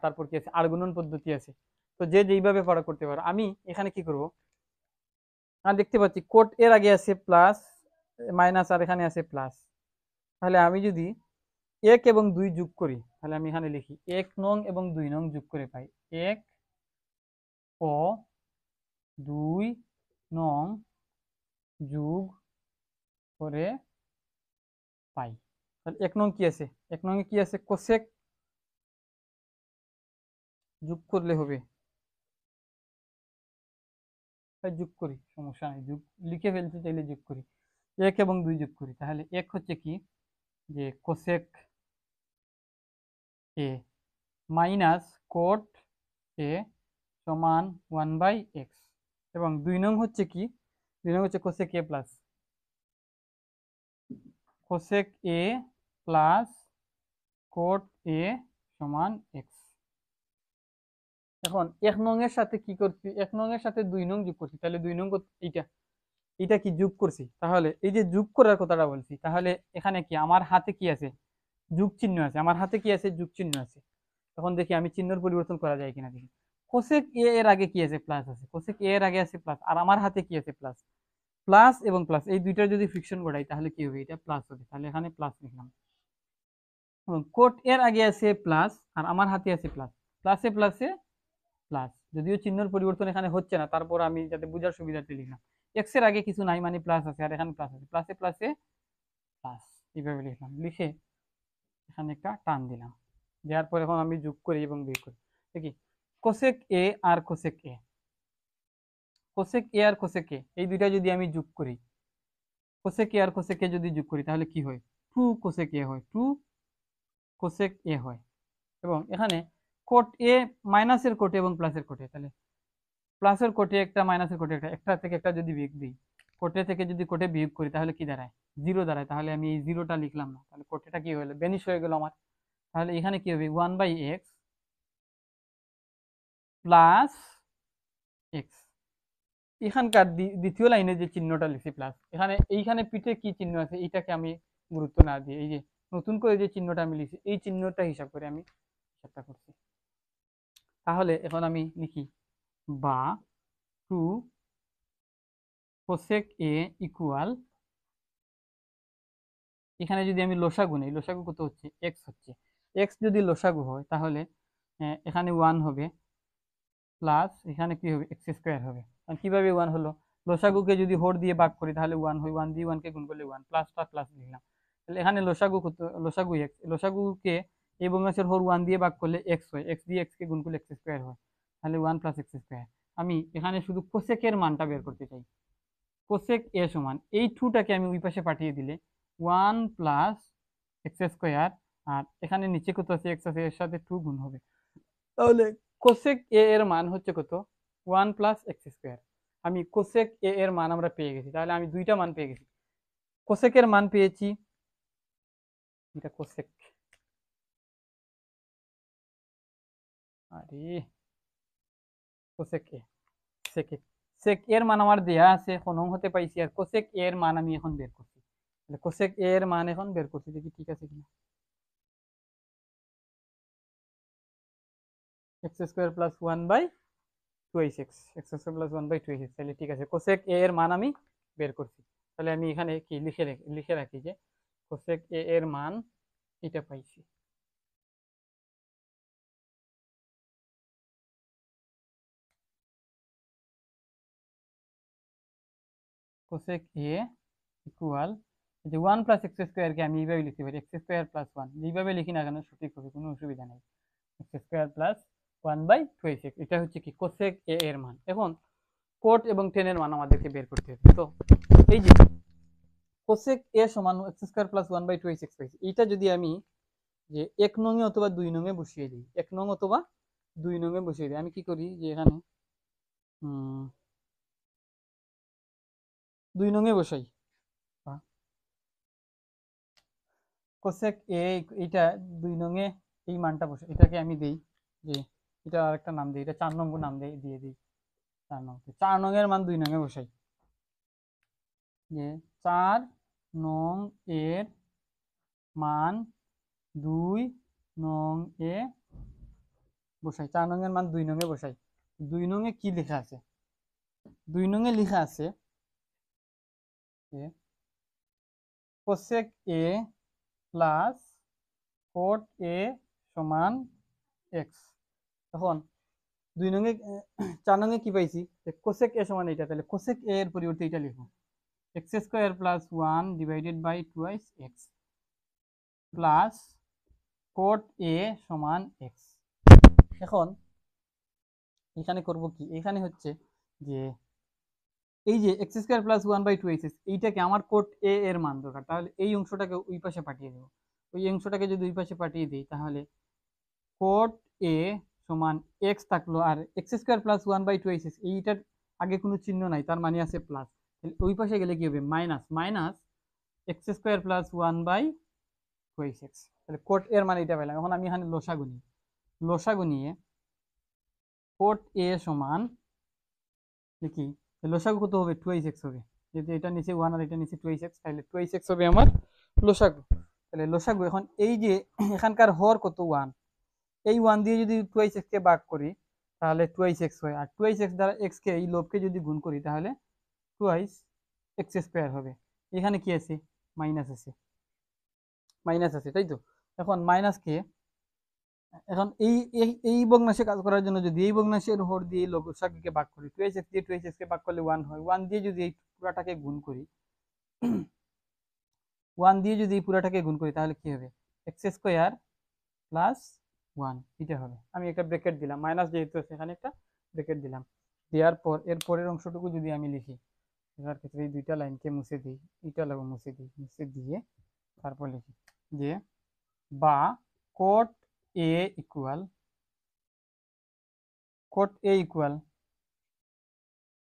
তারপর কি আছে, আর্গুণন পদ্ধতি আছে। তো যে যেইভাবে পড়া করতে পারো। আমি এখানে কি করব, আমি দেখতে পাচ্ছি কোট এর আগে আছে প্লাস মাইনাস আর এখানে আছে প্লাস। তাহলে আমি যদি 1 এবং 2 যোগ করি, তাহলে আমি এখানে লিখি 1 নং এবং 2 নং যোগ করে পাই 1 ও 2 নং যোগ করে পাই। তাহলে 1 নং কি আছে, 1 নং এ কি আছে, কোসেক যোগ করলে হবে, তাই যোগ করি, সমস্যা নেই, যোগ লিখে ফেলতে চাইলে যোগ করি, 1 এবং 2 যোগ করি। তাহলে 1 হচ্ছে কি, যে cosec A minus cot A সমান 1/x, এবং 2 নং হচ্ছে কি, 2 নং হচ্ছে cosec A plus cosec A plus cot A সমান এক্স। এখন 1 নং এর সাথে কি করছি, 1 নং এর সাথে 2 নং যোগ করছি, তাহলে 2 নং এইটা, এটা কি যোগ করছি, তাহলে এই যে যোগ করার কথাটা বলছি, তাহলে এখানে কি আমার হাতে কি আছে, যোগ চিহ্ন আছে, আমার হাতে কি আছে, যোগ চিহ্ন আছে। তখন দেখি আমি চিহ্নের পরিবর্তন করা যায় কিনা দেখি। কোসেক এ এর আগে কি আছে, প্লাস আছে, কোসেক এ এর আগে আছে প্লাস, আর আমার হাতে কি আছে, প্লাস। প্লাস এবং প্লাস এই দুইটার যদি ফ্রিকশন ঘটাই তাহলে কি হবে, এটা প্লাস হবে, তাহলে এখানে প্লাস লিখলাম। কোট এর আগে আছে প্লাস আর আমার হাতে আছে প্লাস, প্লাসে প্লাসে প্লাস, যদিও চিহ্নের পরিবর্তন এখানে হচ্ছে না, তারপর আমি যাতে বোঝার সুবিধার্থে লিখলাম। এক্স এর আগে কিছু নাই মানে প্লাস আছে, আর এখানে প্লাস আছে, প্লাসে প্লাসে প্লাস, এইভাবে লিখলাম। লিখে এখানে একটা টান দিলাম, দেওয়ার পর এখন আমি যোগ করি এবং বিয়োগ করি। দেখি কোসেক এ আর কোসেক এ, কোসেক এ আর কোসেক এ এই দুইটা যদি আমি যোগ করি, কোসেক এ আর কোসেক এ যদি যোগ করি তাহলে কি হয়, 2 কোসেক এ হয়, 2 কোসেক এ হয়। এবং এখানে কোট এ মাইনাসের কোটে এবং প্লাসের কোটে, তাহলে প্লাসের কোটে একটা মাইনাসের কোটে একটা, একটা থেকে একটা যদি বিয়োগ দিই, কোটে থেকে যদি কোটে বিয়োগ করি তাহলে কি দাঁড়ায়, 0 দাঁড়ায়। তাহলে আমি এই 0টা লিখলাম না, তাহলে কোটেটা কি হলো, বেনিশ হয়ে গেল আমার। তাহলে এখানে কি হবে, 1/x প্লাস এক্স। এখানকার দ্বিতীয় লাইনে যে চিহ্নটা লিখছি প্লাস, এখানে এইখানে পিঠে কি চিহ্ন আছে এইটাকে আমি গুরুত্ব না দিয়ে এই যে নতুন করে যে চিহ্নটা আমি লিখছি এই চিহ্নটা হিসাব করে আমি হিসাবটা করছি। তাহলে এখন আমি লিখি বা 2 কোসেক এ ইকুয়াল, এখানে যদি আমি লসাগু নেই, লসাগু কত হচ্ছে, এক্স হচ্ছে, এক্স যদি লসাগু হয় তাহলে এখানে 1 হবে প্লাস এখানে কি হবে, এক্স স্কোয়ার হবে। কিভাবে 1 হলো, লসাগুকে যদি হর দিয়ে ভাগ করি তাহলে 1 হয়, 1 দিয়ে 1 কে গুণ করলে 1, প্লাসটা প্লাস লিখলাম। তাহলে এখানে লসাগু কত, লসাগু এক্স, লসাগুকে এই বঙ্গাংশের হর 1 দিয়ে ভাগ করলে এক্স হয়, এক্স দিয়ে এক্স কে গুণ করলে এক্স স্কোয়ার হয়, তাহলে 1 প্লাস এক্স স্কোয়ার। আমি এখানে শুধু কোসেকের মানটা বের করতে চাই, কোসেক এ সমান এই 2টাকে আমি ওই পাশে পাঠিয়ে দিলে 1 প্লাস এক্স স্কোয়ার, আর এখানে নিচে কত আছে, এক্স আছে, এর সাথে 2 গুণ হবে। তাহলে কোসেক এ এর মান হচ্ছে কত, 1 প্লাস এক্স স্কোয়ার। আমি কোসেক এ এর মান আমরা পেয়ে গেছি, তাহলে আমি দুইটা মান পেয়ে গেছি। কোসেকের মান পেয়েছি, এটা কোসেক, আরে কোসেক এ, সেক এ, সেক এর মান আমার দেয়া আছে, কোন হতে পাইছি, আর কোসেক এর মান আমি এখন বের করছি। তাহলে কোসেক এর মান এখন বের করছি, দেখি ঠিক আছে কিনা। X square plus 1/2x, x square plus 1/2x, তাহলে ঠিক আছে, কোসেক এ এর মান আমি বের করছি। তাহলে আমি এখানে কি লিখে রাখি যে কোসেক এ এর মান এটা পাইছি। কোসেক এ ইকুয়াল, যে 1 প্লাস এক্স স্কোয়ারকে আমি এইভাবে লিখতে পারি, এক্স স্কোয়ার প্লাস 1, যেইভাবে লিখি না কেন সঠিক হবে, কোনো অসুবিধা নেই। এক্স স্কোয়ার প্লাস 1/2x, এটা হচ্ছে কি কোসেক এ এর মান। এখন কোট এবং টেনের মান আমাদেরকে বের করতে হবে। তো এই যে কোসেক এ সমান এক্স স্কোয়ার প্লাস 1/2x পাইছি, এইটা যদি আমি যে 1 নং এ অথবা 2 নং এ বসিয়ে দিই, 1 নং অথবা 2 নং এ বসিয়ে দিই, আমি কি করি যে এখানে 2 নং এ বসাই, কোসেক এ এইটা 2 নং এ এই মানটা বসে, এটাকে আমি দেই যে এটা আরেকটা নাম দিই, এটা 4 নম্বর নাম দিয়ে দিই, 4 নং, 4 নং এর মান 2 নং এ বসাই। যে 4 নং এর মান 2 নং এ বসাই, 4 নং এর মান 2 নং এ বসাই। 2 নং এ কি লেখা আছে? 2 নং এ লেখা আছে যে cosec A plus cot A সমান এক্স। এখন 2 নং এ 4 নং এ কি পাইছি? কোসেক এ সমান এটা, তাহলে কোসেক এ এর পরিবর্তে এটা লিখো, X square plus 1 divided by twice X plus cot A সমান এক্স। এখন এখানে করব কি, এখানে হচ্ছে যে এই যে x square plus 1 by 2 x, এইটাকে আমার কোট এ এর মান দরকার, তাহলে এই অংশটাকে ওই পাশে পাঠিয়ে দেবো। ওই অংশটাকে যদি ওই পাশে পাঠিয়ে দিই তাহলে কোট এ সমান এক্স থাকলো, আর X square plus 1 by 2 X, এইটার আগে কোনো চিহ্ন নাই, তার মানে আছে প্লাস। তাহলে ওই পাশে গেলে কি হবে? Minus minus x square plus 1 by 2 x. তাহলে কোট এর মানে এটা পেলাম। এখন আমি এখানে লসাগু নিয়ে কোট এ সমান দেখি লসাগু কত হবে? 2x হবে, যেহেতু এটা নিচে 1 আর এটা নিচে 2x, তাহলে 2x হবে আমার লসাগু। তাহলে লসাগু, এখন এই যে এখানকার হর কত? 1, এই 1 দিয়ে যদি 2x কে ভাগ করি তাহলে 2x হয়, আর 2x দ্বারা x কে এই লবকে যদি গুণ করি তাহলে 2x স্কোয়ার হবে। এখানে কি আছে? মাইনাস আছে, মাইনাস আছে, তাই তো? এখন মাইনাস কে, এখন এই এই এই ভগ্নাংশে কাজ করার জন্য যদি এই ভগ্নাংশের হর দিয়ে লসাগুকে ভাগ করি, 2x দিয়ে 2x কে ভাগ করলে 1 হয়, 1 দিয়ে যদি এই পুরাটাকে গুণ করি 1 দিয়ে যদি এই পুরাটাকে গুণ করি তাহলে কি হবে? এক্স স্কোয়ার প্লাস 1 এটা হবে। আমি একটা ব্র্যাকেট দিলাম, মাইনাস যেহেতু আছে এখানে একটা ব্র্যাকেট দিলাম। দেওয়ার পর এর পরের অংশটুকু যদি আমি লিখি, এটার ক্ষেত্রে এই দুইটা লাইনকে মুছে দিই, এটা লাগো মুছে দিই, মুছে দিয়ে তারপর লিখি যে বা কোট এ ইকুয়াল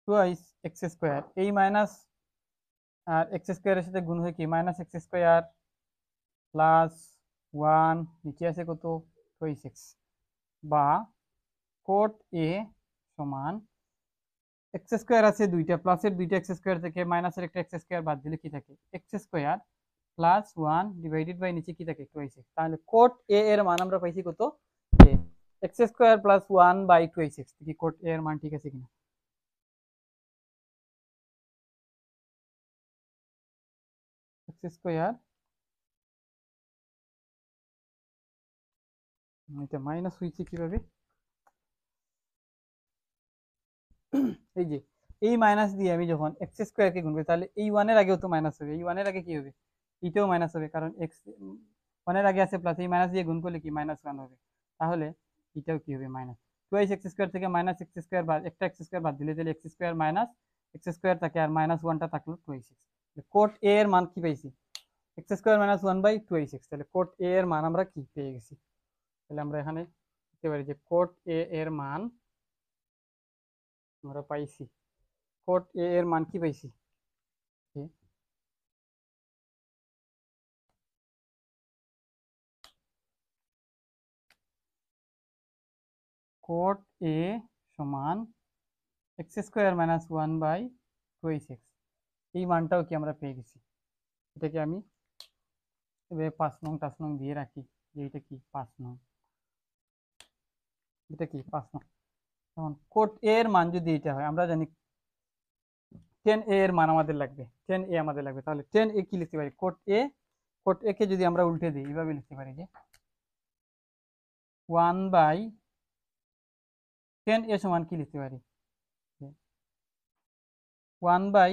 টুয়াইস এক্স স্কোয়ার, এই মাইনাস আর এক্স স্কোয়ারের সাথে গুণ হয়ে কি মাইনাস এক্স স্কোয়ার প্লাস 1, নিচে আছে কত? 2x, বা কোট এ সমান এক্স স্কোয়ার আছে দুইটা, প্লাসের দুইটা এক্স স্কোয়ার থেকে মাইনাসের একটা এক্স স্কোয়ার বাদ দিলে কি থাকে? X square plus 1 divided by নিচে কি থাকে? 2x। তাহলে কোট এ এর মান আমরা পাইছি কত? যে x square plus 1 by 2x। কি কোট এ এর মান ঠিক আছে কিনা? এক্স স্কোয়ার, এটা মাইনাস হয়েছে কিভাবে? এই যে এই মাইনাস দিয়ে আমি যখন এক্স স্কোয়ার কে গুণ করি তাহলে এই 1 এর আগেও তো মাইনাস হবে, এই 1 এর আগে কি হবে? এটাও মাইনাস হবে, কারণ এক্স 1 এর আগে আছে প্লাস, এই মাইনাস দিয়ে গুণ করলে কি -1 হবে। তাহলে এটাও কি হবে? মাইনাস 2x স্কোয়ার থেকে মাইনাস এক্স স্কোয়ার বাদ একটা এক্স স্কোয়ার বাদ দিলে তাহলে x square minus x square থাকে, আর -1টা থাকলো 2x। কোট এ এর মান কি পাইছি? X square minus 1 by 2x। তাহলে কোট এ এর মান আমরা কি পেয়ে গেছি? তাহলে আমরা এখানে লিখতে পারি যে কোট এ এর মান আমরা পাইছি, কোট এ এর মান কি পাইছি? কোট এ সমান x square minus 1 by 2x, এই মানটাও কি আমরা পেয়ে গেছি। এটাকে আমি এভাবে 5 নং 5 নং দিয়ে রাখি যে এটা কি 5 নং, এটা কি 5 নং। এখন কোট এ এর মান যদি এটা হয়, আমরা জানি 10a এর মান আমাদের লাগবে, 10a আমাদের লাগবে, তাহলে 10a কি লিখতে পারি? কোট এ কে যদি আমরা উল্টে দিই এইভাবে লিখতে পারি যে 1 বাই 10a সমান কি লিখতে পারি? 1 বাই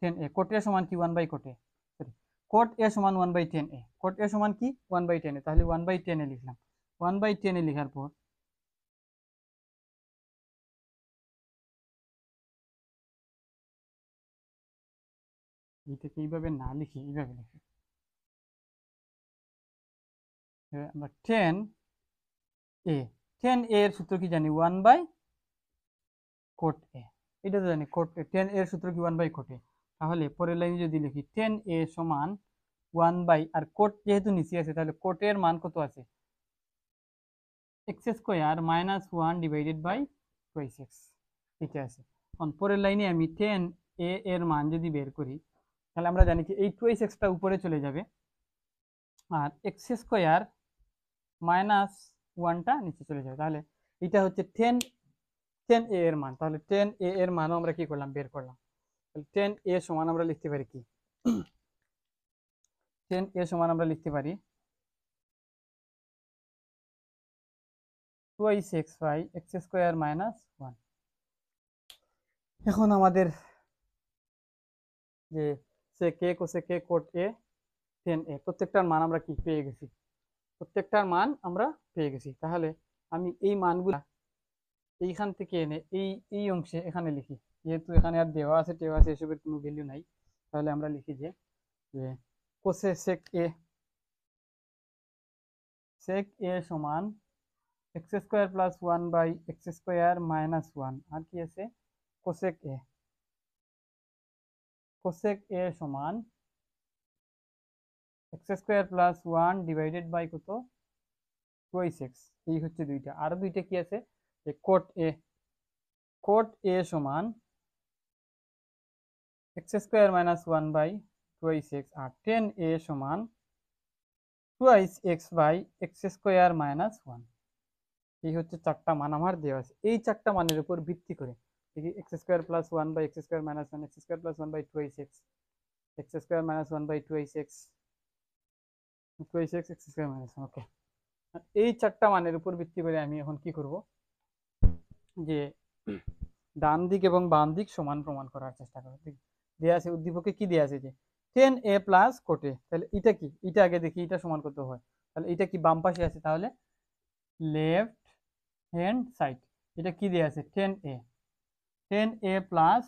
10a। কোট এ সমান কি? 1 by cot A, sorry, cot A সমান 1 বাই 10a, কোট এ সমান কি? 1 বাই 10a, তাহলে 1 বাই 10a লিখলাম। 1 বাই 10a লেখার পর এটাকে এইভাবে না লিখি, এইভাবে লিখি, আমরা 10a, 10a এর সূত্র কি জানি? 1 বাই কোট এ, এটা তো জানি কোট এ, 10a এর সূত্র কি? 1 বাই কোট এ। তাহলে পরের লাইনে যদি লিখি 10a সমান 1 বাই, আর কোট যেহেতু নিচে আছে তাহলে কোটের মান কত আছে? X square minus 1 divided by 2x, এটা আছে। এখন পরের লাইনে আমি এ এর মান যদি বের করি, তাহলে আমরা জানি কি এই 2x টা উপরে চলে যাবে, আর এক্স স্কোয়ার মাইনাস 1টা নিচে চলে যাবে। তাহলে এটা হচ্ছে 10a এর মান। তাহলে 10a এর মানও আমরা কি করলাম, বের করলাম। তাহলে 10a সমান আমরা লিখতে পারি কি, 10a সমান আমরা লিখতে পারি 2x by x square minus 1। এখন আমাদের যে sec a cosec a cot a tan a প্রত্যেকটার মান আমরা কি পেয়ে গেছি, প্রত্যেকটার মান আমরা পেয়ে গেছি। তাহলে আমি এই মানগুলা এইখান থেকে এনে এই এই অংশে এখানে লিখি, যেহেতু এখানে আর দেওয়া আছে টেওয়া আছে এসবের কোনো ভ্যালু নাই। তাহলে আমরা লিখি যে কোসে sec a সমান x square plus 1 by x square minus 1, আর কি আছে কোসেক a সমান x square plus 1 divided by কত 2x। এই হচ্ছে দুইটা, আর দুইটা কি আছে যে cot a সমান x square minus 1 by 2x, আর tan a সমান 2x by x square minus 1। এই হচ্ছে চারটা মান আমার দেওয়া আছে। এই চারটা মানের উপর ভিত্তি করে দেখি x square plus 1 by x square minus 1, x square plus 1 by 2x, x square minus 1 by 2x, x square minus 1। Okay, এই চারটা মানের উপর ভিত্তি করে আমি এখন কি করব, যে ডান দিক এবং বাম দিক সমান প্রমাণ করার চেষ্টা করব। দেয়া আছে উদ্দীপকে কি দেয়া আছে যে 10a প্লাস cot a। তাহলে এটা কি, এটা আগে দেখি এটা সমান কত হয়। তাহলে এটা কি বাম পাশে আছে, তাহলে লেফট হ্যান্ড সাইড। এটা কি দেয়া আছে 10a প্লাস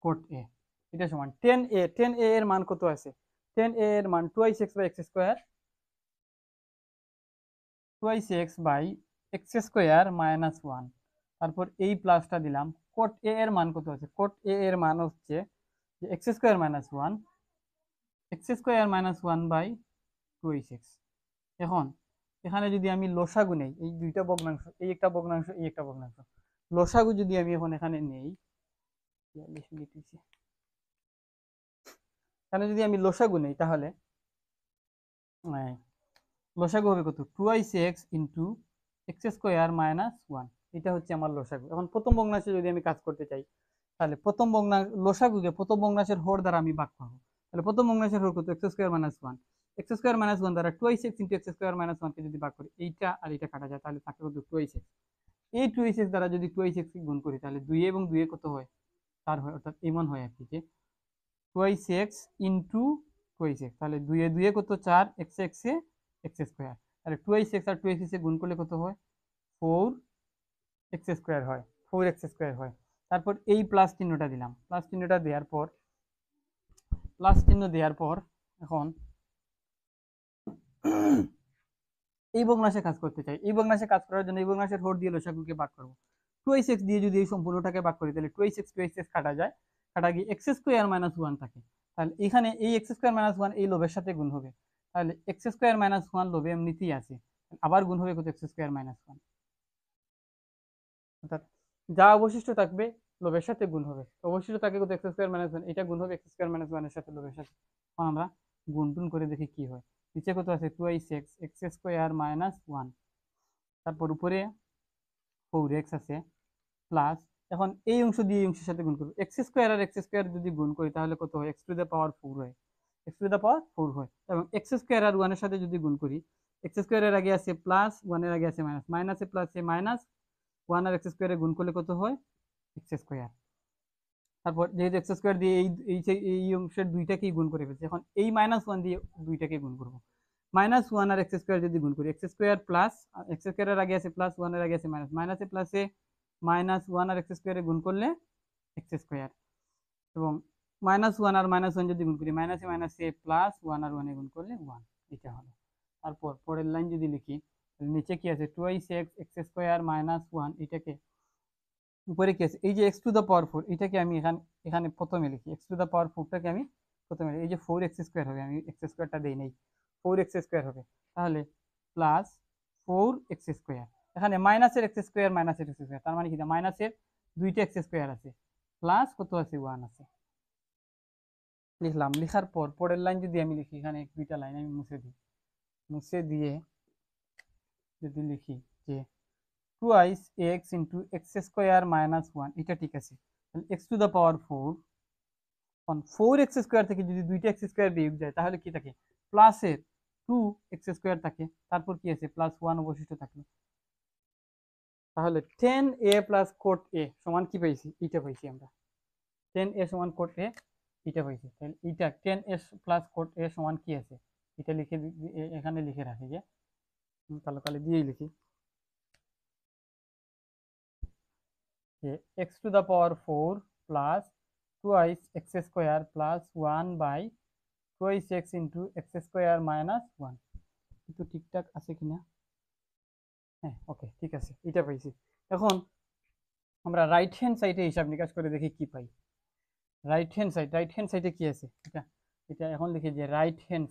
cot a, এটা সমান 10a এর মান কত আছে, 10a এর মান 2x by x square, 2x by x square minus 1। তারপর এই প্লাসটা দিলাম, cot a এর মান কত আছে, cot a এর মান হচ্ছে যে x square minus 1, x square minus 1 by 2x। এখন এখানে যদি আমি লসাগু নেই, এই দুইটা ভগ্নাংশ, এই একটা ভগ্নাংশ, এই একটা ভগ্নাংশ, লসাগু যদি আমি এখন এখানে নেই, এখানে যদি আমি লসাগু নেই, তাহলে লসাগু হবে কত 2x into x square minus 1। এটা হচ্ছে আমার লসাগু। এখন প্রথম ভগ্নাংশে যদি আমি কাজ করতে চাই, তাহলে প্রথম ভগ্নাংশ লসাগুকে প্রথম ভগ্নাংশের হর দ্বারা আমি ভাগ করবো। তাহলে প্রথম ভগ্নাংশের হর কত x square minus 1, x square minus 1 দ্বারা 2x into x square minus 1 কে যদি ভাগ করি, এইটা আর এটা কাটা যায়, তাহলে থাকে কত 2x। এই 2x দ্বারা যদি 2x কে গুণ করি, তাহলে 2 এবং 2 কত হয় 4 হয়, অর্থাৎ এমন হয় আর কি যে 2x ইন্টু 2x। তাহলে 2 এ 2 কত 4, এক্স এ এক্স স্কোয়ার। তাহলে 2x আর 2x গুণ করলে কত হয় 4x স্কোয়ার হয়, 4x স্কোয়ার হয়। তারপর এই প্লাস চিহ্নটা দিলাম, প্লাস চিহ্নটা দেওয়ার পর, প্লাস চিহ্ন দেওয়ার পর এখন এই ভগ্নাংশে কাজ করতে চাই। এই ভগ্নাংশে কাজ করার জন্য এই ভগ্নাংশের হর দিয়ে লসাগুকে ভাগ করব। 2x দিয়ে যদি এই সম্পূর্ণটাকে ভাগ করি, তাহলে 2x কাটা যায়, কাটা গিয়ে এক্স স্কোয়ার মাইনাস 1 থাকে। তাহলে এখানে এই এক্স স্কোয়ার মাইনাস 1 এই লোভের সাথে গুণ হবে। তাহলে এক্স স্কোয়ার মাইনাস 1 লোভে এমনিতেই আছে, আবার গুণ হবে কত এক্স স্কোয়ার মাইনাস 1। অর্থাৎ যা অবশিষ্ট থাকবে লোভের সাথে গুণ হবে, অবশিষ্ট থাকে কত এক্স স্কোয়ার মাইনাস 1, এটা গুণ হবে এক্স স্কোয়ার মাইনাস 1 এর সাথে লোভের সাথে। এখন আমরা গুণ টুন করে দেখি কি হয়। নিচে কত আছে 2x এক্স স্কোয়ার মাইনাস 1, তারপর উপরে 4x আছে প্লাস, এখন এই অংশ দিয়ে এই অংশের সাথে গুণ করব, এক্স স্কোয়ার আর এক্স স্কোয়ার যদি গুণ করি তাহলে কত হয় এক্স টু দ্য পাওয়ার 4 হয়, এক্স টু দ্য পাওয়ার 4 হয়। এবং এক্স স্কোয়ার আর 1 এর সাথে যদি গুণ করি, এক্স স্কোয়ারের আগে আছে প্লাস, 1 এর আগে আছে মাইনাস, মাইনাসে প্লাসে মাইনাস, 1 আর এক্স স্কোয়ারে গুণ করলে কত হয় এক্স স্কোয়ার। তারপর যেহেতু এক্স স্কোয়ার দিয়ে এই অংশের দুইটাকেই গুণ করে ফেলছে, এখন এই মাইনাস 1 দিয়ে দুইটাকে গুণ করব। মাইনাস 1 আর এক্স স্কোয়ার যদি গুণ করি, এক্স স্কোয়ার প্লাস, এক্স স্কোয়ারের আগে আছে প্লাস, 1 এর আগে আছে মাইনাস, মাইনাসে প্লাসে মাইনাস, 1 আর এক্স স্কোয়ারে গুণ করলে এক্স স্কোয়ার। এবং মাইনাস 1 আর মাইনাস 1 যদি গুণ করি, মাইনাসে মাইনাসে প্লাস, 1 আর 1 এ গুণ করলে 1, এটা হলো। তারপর পরের লাইন যদি লিখি, নিচে কি আছে 2x এক্স স্কোয়ার মাইনাস 1, এটাকে উপরে কি আছে এই যে এক্স টু দ্য পাওয়ার 4, এটাকে আমি এখানে প্রথমে লিখি, এক্স টু দ্য পাওয়ার 4টাকে আমি প্রথমে লিখি, এই যে 4x স্কোয়ার হবে, আমি এক্স স্কোয়ারটা দেই নাই, 4x স্কোয়ার হবে। তাহলে প্লাস 4x স্কোয়ার, এখানে মাইনাসের এক্স স্কোয়ার মাইনাসের এক্স স্কোয়ার, তার মানে কি মাইনাসের দুইটা এক্স স্কোয়ার আছে, প্লাস কত আছে 1 আছে, লিখলাম। লিখার পর পরের লাইন যদি আমি লিখি, এখানে দুইটা লাইন আমি মুছে দিই, মুছে দিয়ে যদি লিখি যে twice x into x square minus 1, এটা ঠিক আছে। তাহলে এক্স টু দ্য পাওয়ার 4, এখন 4x স্কোয়ার থেকে যদি দুইটা এক্স স্কোয়ার বিয়োগ যায় তাহলে কি থাকে, প্লাসের 2x স্কোয়ার থাকে, তারপর কি আছে প্লাস 1 অবশিষ্ট থাকলো। তাহলে 10a প্লাস কোট a সমান কি পাইছি, এটা পাইছি আমরা। 10a সমান কোট a, এটা পাইছি। তাহলে এটা 10a প্লাস কোট a সমান কি আছে, এটা লিখে এখানে লিখে রাখি, যে কালো কালো দিয়েই লিখি, যে x to the power 4 plus twice x square plus 1 by twice x into x square minus 1। কিন্তু ঠিকঠাক আছে কিনা, হ্যাঁ ওকে ঠিক আছে, এটা পাইছি। এখন আমরা রাইট হ্যান্ড সাইডে হিসাব নিকাশ করে দেখি কি পাই। রাইট হ্যান্ড সাইডে কি আছে, এটা এটা এখন লিখি যে রাইট হ্যান্ড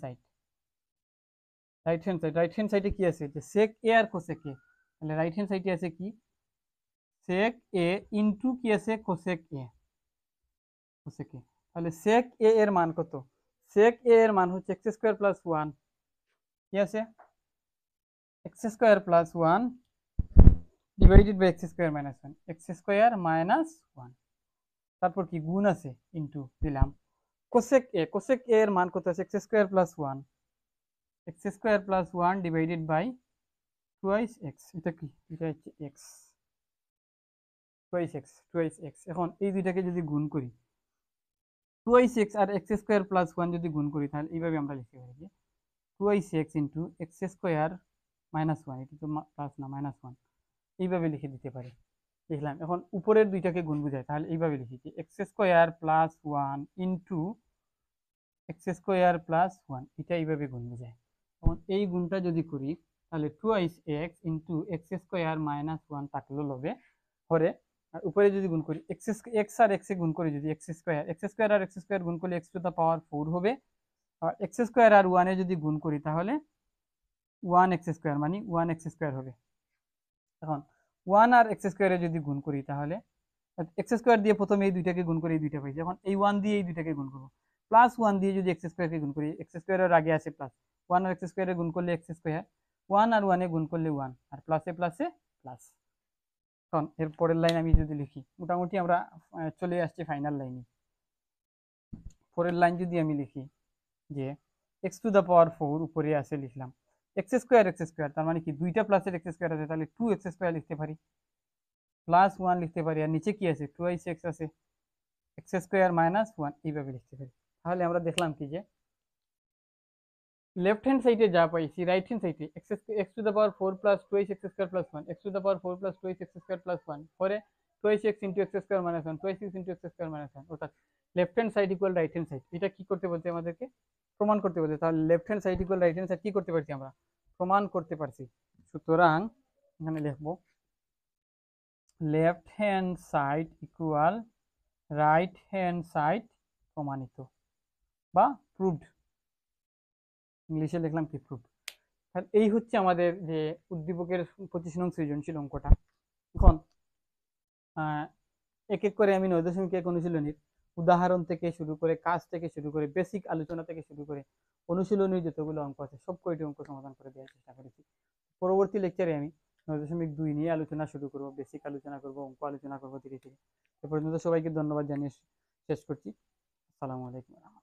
সাইডে কি আছে, যে সেক এ আর কোসেক এ। তাহলে রাইট হ্যান্ড সাইডে আছে কি, সেক এ ইন্টু কি আছে কোসেক এ, তাহলে সেক এ এর মান কত, সেক এ এর মান হচ্ছে এক্স স্কোয়ার প্লাস 1, কি আছে x square plus 1 divided by x square minus 1, x square minus 1, তারপর কি গুণ আছে ইন্টু দিলাম কোসেক এ এর মান কত আছে, x square plus 1, x square plus 1 divided by twice x, এটা কি, এটা হচ্ছে এক্স, টুয়াইস এক্স। এখন এই দুইটাকে যদি গুণ করি, টুয়াইস এক্স আর এক্স স্কোয়ার প্লাস 1 যদি গুণ করি, তাহলে এইভাবে আমরা লিখতে পারি যে twice x into x square minus 1, এটা তো প্লাস না মাইনাস 1, এইভাবে লিখে দিতে পারি। লিখলাম। এখন উপরের দুইটাকে গুণ বুঝায়, তাহলে এইভাবে লিখি যে x square plus 1 into x square plus 1, এটা এইভাবে গুণ বুঝায়। এখন এই গুণটা যদি করি, তাহলে twice x into x square minus 1 থাকলো লবে হরে, আর উপরে যদি গুণ করি এক্স আর এক্স এ গুণ করি, যদি এক্স স্কোয়ার আর এক্স স্কোয়ার গুণ করলে এক্স টু দ্য পাওয়ার 4 হবে, আর এক্স স্কোয়ার আর 1 এ যদি গুণ করি তাহলে 1 এক্স স্কোয়ার মানে 1 এক্স স্কোয়ার হবে। এখন 1 আর এক্স স্কোয়ারে যদি গুণ করি, তাহলে এক্স স্কোয়ার দিয়ে প্রথমে এই দুইটাকে গুণ করে এই দুইটা পাইছি। এখন এই 1 দিয়ে এই দুইটাকে গুণ করবো, প্লাস 1 দিয়ে যদি এক্স স্কোয়ারকে গুণ করি, এক্স স্কোয়ারের আগে আছে প্লাস, 1 আর এক্স স্কোয়ারে গুণ করলে এক্স স্কোয়ার, 1 আর 1 এ গুণ করলে 1, আর প্লাসে প্লাস। এখন এর পরের লাইন আমি যদি লিখি, মোটামুটি আমরা চলে আসছি ফাইনাল লাইনে। পরের লাইন যদি আমি লিখি যে এক্স টু দ্য পাওয়ার 4 উপরে আছে, লিখলাম এক্স স্কোয়ার, তার মানে কি দুইটা প্লাসের এক্স স্কোয়ার আছে, তাহলে 2 এক্স স্কোয়ার লিখতে পারি, প্লাস 1 লিখতে পারি, আর নিচে কি আছে টুয়াইস এক্স আছে, এক্স স্কোয়ার মাইনাস 1, এইভাবে লিখতে পারি। তাহলে আমরা দেখলাম কি যে লেফট হ্যান্ড সাইডে যা পাইছি, রাইট হ্যান্ড সাইডে x to the power 4 plus twice x square plus 1, x to the power 4 plus twice x square plus 1 পরে twice x into x square minus 1, twice x into x square minus 1, অর্থাৎ left hand side equal right hand side. এটা কি করতে বলছে আমাদেরকে, প্রমাণ করতে বলছে। তাহলে left hand side equal right hand side কি করতে পারছি আমরা, প্রমাণ করতে পারছি। সুতরাং এখানে লিখবো left hand side equal right hand side প্রমাণিত বা প্রুভড, ইংলিশে লিখলাম কি প্রুভড। তাহলে এই হচ্ছে আমাদের যে উদ্দীপকের 25 নং সৃজনশীল অঙ্কটা। এখন এক এক করে আমি 9.1 অনুশীলনীর উদাহরণ থেকে শুরু করে, কাজ থেকে শুরু করে, বেসিক আলোচনা থেকে শুরু করে অনুশীলনী যতগুলো অঙ্ক আছে সব কয়টি অঙ্ক সমাধান করে দেওয়ার চেষ্টা করেছি। পরবর্তী লেকচারে আমি 9.2 নিয়ে আলোচনা শুরু করব, বেসিক আলোচনা করব, অঙ্ক আলোচনা করব ধীরে ধীরে। এ পর্যন্ত সবাইকে ধন্যবাদ জানিয়ে শেষ করছি। আসসালামু আলাইকুম।